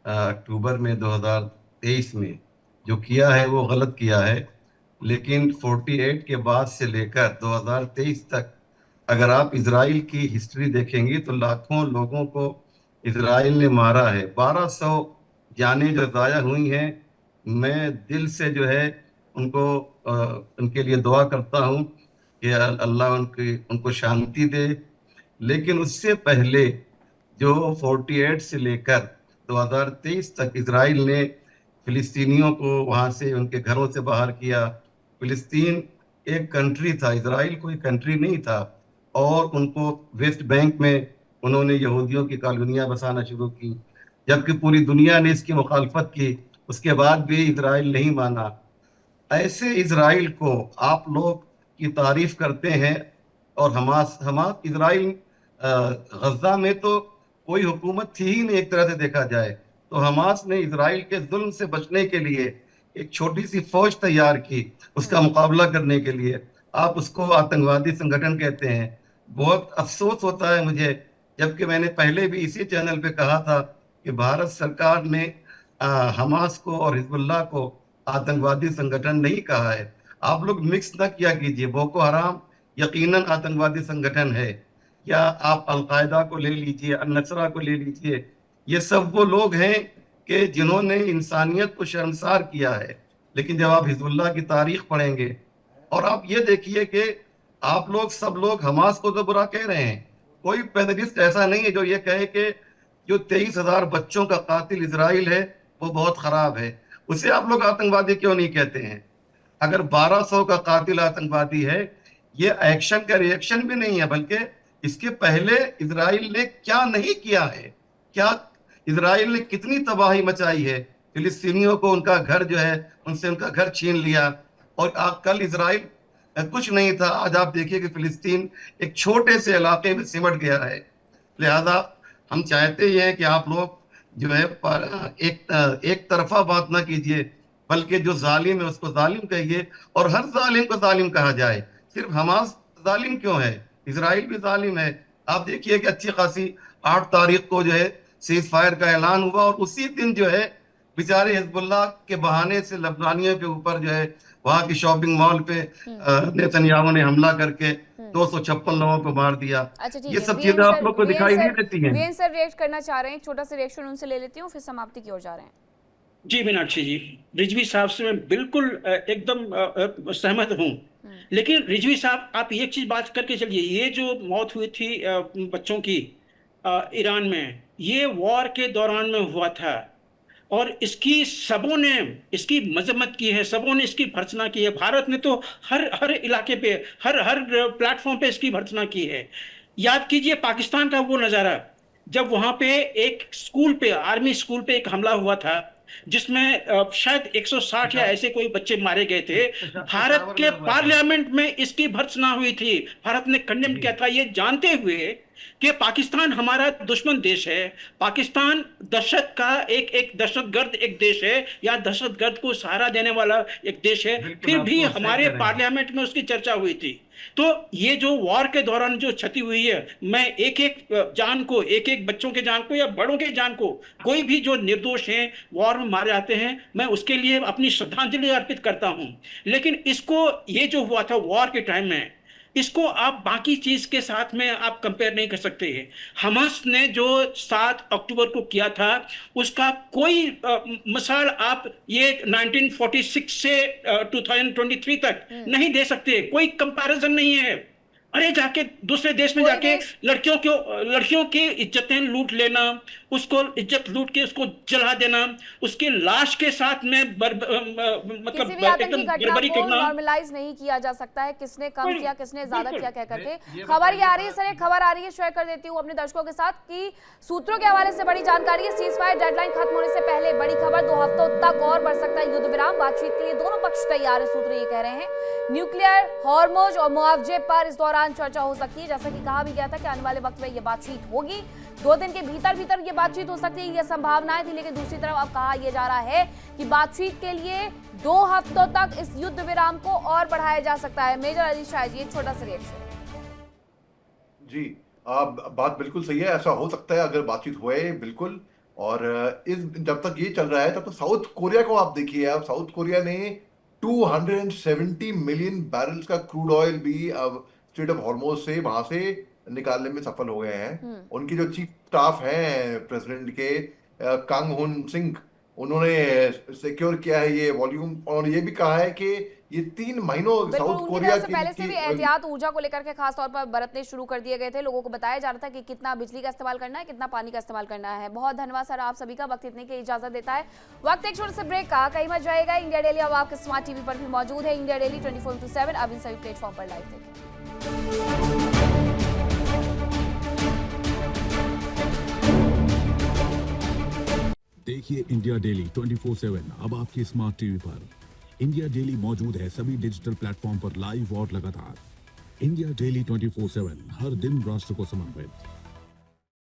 अक्टूबर में 2023 में जो किया है वो गलत किया है, लेकिन 48 के बाद से लेकर 2023 तक अगर आप इजराइल की हिस्ट्री देखेंगे तो लाखों लोगों को इजराइल ने मारा है। 1200 जानें जो ज़ाया हुई हैं। मैं दिल से जो है उनको उनके लिए दुआ करता हूँ कि अल्लाह उनको शांति दे। लेकिन उससे पहले जो 48 से लेकर 2023 तक इजराइल ने फिलिस्तीनियों को वहां से उनके घरों से बाहर किया। फिलिस्तीन एक कंट्री था, इजराइल कोई कंट्री नहीं था। और उनको वेस्ट बैंक में उन्होंने यहूदियों की कॉलोनियां बसाना शुरू की, जबकि पूरी दुनिया ने इसकी मुखालफत की। उसके बाद भी इजराइल नहीं माना। ऐसे इजराइल को आप लोग की तारीफ करते हैं और हमास हमास इजराइल गजा में तो कोई हुकूमत थी ही नहीं एक तरह से देखा जाए। तो हमास ने इजराइल के जुल्म से बचने के लिए एक छोटी सी फौज तैयार की उसका मुकाबला करने के लिए। आप उसको आतंकवादी संगठन कहते हैं। बहुत अफसोस होता है मुझे, जबकि मैंने पहले भी इसी चैनल पे कहा था कि भारत सरकार ने हमास को और हिजबुल्लाह को आतंकवादी संगठन नहीं कहा है। आप लोग मिक्स न किया कीजिए। बोको हराम यकीनन आतंकवादी संगठन है, या आप अलकायदा को ले लीजिए, अन-नसरा को ले लीजिए। ये सब वो लोग हैं कि जिन्होंने इंसानियत को शर्मसार किया है। लेकिन जब आप हिजबुल्लाह की तारीख पढ़ेंगे और आप ये देखिए कि आप लोग सब लोग हमास को तो बुरा कह रहे हैं, कोई पैनलिस्ट ऐसा नहीं है जो ये कहे कि जो 23,000 बच्चों का कातिल इजराइल है वो बहुत खराब है। उसे आप लोग आतंकवादी क्यों नहीं कहते हैं? अगर 1200 का कातिल आतंकवादी है, ये एक्शन का रिएक्शन भी नहीं है, बल्कि इसके पहले इजराइल ने क्या नहीं किया है। क्या इजराइल ने कितनी तबाही मचाई है। फिलिस्तीनियों को उनका घर जो है उनसे उनका घर छीन लिया। और कल इजराइल कुछ नहीं था, आज आप देखिए कि फिलिस्तीन एक छोटे से इलाके में सिमट गया है। लिहाजा हम चाहते ही हैं कि आप लोग जो है एक तरफा बात ना कीजिए, बल्कि जो जालिम है उसको जालिम कहिए और हर जालिम को जालिम कहा जाए। सिर्फ हमास जालिम क्यों है, इजराइल भी जालिम है। आप देखिए कि अच्छी खासी 8 तारीख को जो है सीज फायर का ऐलान हुआ और उसी दिन जो है बेचारे हिजबुल्लाह के बहाने से लबनानियों के ऊपर जो है वहां की शॉपिंग मॉल पे नेतन्याहू ने हमला करके 256 लोगों को मार दिया। अच्छा ठीक ये है, सब चीजें आप लोग को दिखाई नहीं देती हैं। वीएन सर रिएक्ट करना चाह रहे हैं, एक छोटा सा रिएक्शन उनसे ले लेती हूँ, फिर समाप्ति की ओर जा रहे हैं। जी मीनाक्षी जी, रिजवी साहब से मैं बिल्कुल एकदम सहमत हूँ। लेकिन रिजवी साहब आप एक चीज बात करके चलिए, ये जो मौत हुई थी बच्चों की ईरान में, ये वॉर के दौरान में हुआ था और इसकी सबों ने इसकी मजम्मत की है, सबों ने इसकी भर्त्सना की है। भारत ने तो हर हर इलाके पे हर प्लेटफॉर्म पे इसकी भर्त्सना की है। याद कीजिए पाकिस्तान का वो नज़ारा जब वहां पे एक स्कूल पे, आर्मी स्कूल पे एक हमला हुआ था जिसमें शायद 160 या ऐसे कोई बच्चे मारे गए थे। भारत के पार्लियामेंट में इसकी भर्त्सना हुई थी, भारत ने कंडेम किया था, ये जानते हुए कि पाकिस्तान हमारा दुश्मन देश है, पाकिस्तान दहशत का एक दहशतगर्द एक देश है या दहशतगर्द को सहारा देने वाला एक देश है, फिर भी हमारे पार्लियामेंट में उसकी चर्चा हुई थी। तो ये जो वॉर के दौरान जो क्षति हुई है, मैं एक एक जान को, एक एक बच्चों के जान को या बड़ों के जान को, कोई भी जो निर्दोष हैं वॉर में मारे जाते हैं, मैं उसके लिए अपनी श्रद्धांजलि अर्पित करता हूं। लेकिन इसको, ये जो हुआ था वॉर के टाइम में, इसको आप बाकी चीज के साथ में आप कंपेयर नहीं कर सकते हैं। हमास ने जो 7 अक्टूबर को किया था उसका कोई मिसाल आप ये 1946 से 2023 तक नहीं दे सकते, कोई कंपैरिजन नहीं है। अरे जाके दूसरे देश में कोई जाके देश- लड़कियों की इज्जतें लूट लेना, उसको इज्जत लूट के उसको जला देना, उसके लाश के साथ में मतलब किसी भी आतंकी एकदम घटना बर्बरी को करना। नॉर्मलाइज नहीं किया जा सकता है, किसने कम बिल्कुल, किया किसने ज्यादा बिल्कुल। किया कह करके। ये खबर ये आ रही है बताइए सर, एक खबर आ रही है, शेयर कर देती हूँ अपने दर्शकों के साथ कि सूत्रों के हवाले से बड़ी जानकारी है। सीज फायर डेडलाइन खत्म होने से पहले बड़ी खबर, 2 हफ्तों तक और बढ़ सकता है युद्ध विराम। बातचीत के लिए दोनों पक्ष तैयार है, सूत्र ये कह रहे हैं। न्यूक्लियर, हॉर्मुज और मुआवजे पर इस दौरान चर्चा हो सकती है। जैसा कि कहा भी गया था कि आने वाले वक्त में ये बातचीत होगी, 2 दिन के भीतर ये बातचीत हो सकती है, ये संभावनाएं थी। लेकिन दूसरी तरफ अब कहा यह जा रहा है कि बातचीत के लिए 2 हफ्तों तक इस युद्ध विराम को और बढ़ाया जा सकता है। मेजर अली शाह जी, एक छोटा सा रिएक्शन। जी, बात बिल्कुल सही है, ऐसा हो सकता है अगर बातचीत हुए, बिल्कुल। और इस जब तक ये चल रहा है तब तक साउथ कोरिया को आप देखिए। अब साउथ कोरिया ने 270 मिलियन बैरल्स का क्रूड ऑयल भी अब स्ट्रेट ऑफ हॉर्मोज से वहां से निकालने में सफल हो गए हैं। उनकी जो चीफ स्टाफ हैं प्रेसिडेंट के, कांग हुन सिंह, उन्होंने सिक्योर किया है ये वॉल्यूम, और ये भी कहा है कि ये 3 महीनों बिल्कुल, साउथ उनकी कोरिया तरफ से पहले से भी की एहतियात ऊर्जा को लेकर के खास तौर पर बरतने शुरू कर दिए गए थे। लोगों को बताया जा रहा था कि कितना बिजली का इस्तेमाल करना है, कितना पानी का इस्तेमाल करना है। बहुत धन्यवाद सर आप सभी का, वक्त इतने की इजाजत देता है। वक्त एक छोटे से ब्रेक का, कहीं मत जाएगा। इंडिया डेली अब आपके स्मार्ट टीवी पर भी मौजूद है। इंडिया डेली 24/7 अब इन सभी प्लेटफॉर्म पर लाइव देखें। देखिए इंडिया डेली 24/7 अब आपके स्मार्ट टीवी पर। इंडिया डेली मौजूद है सभी डिजिटल प्लेटफॉर्म पर लाइव और लगातार। इंडिया डेली 24/7 हर दिन राष्ट्र को समर्पित।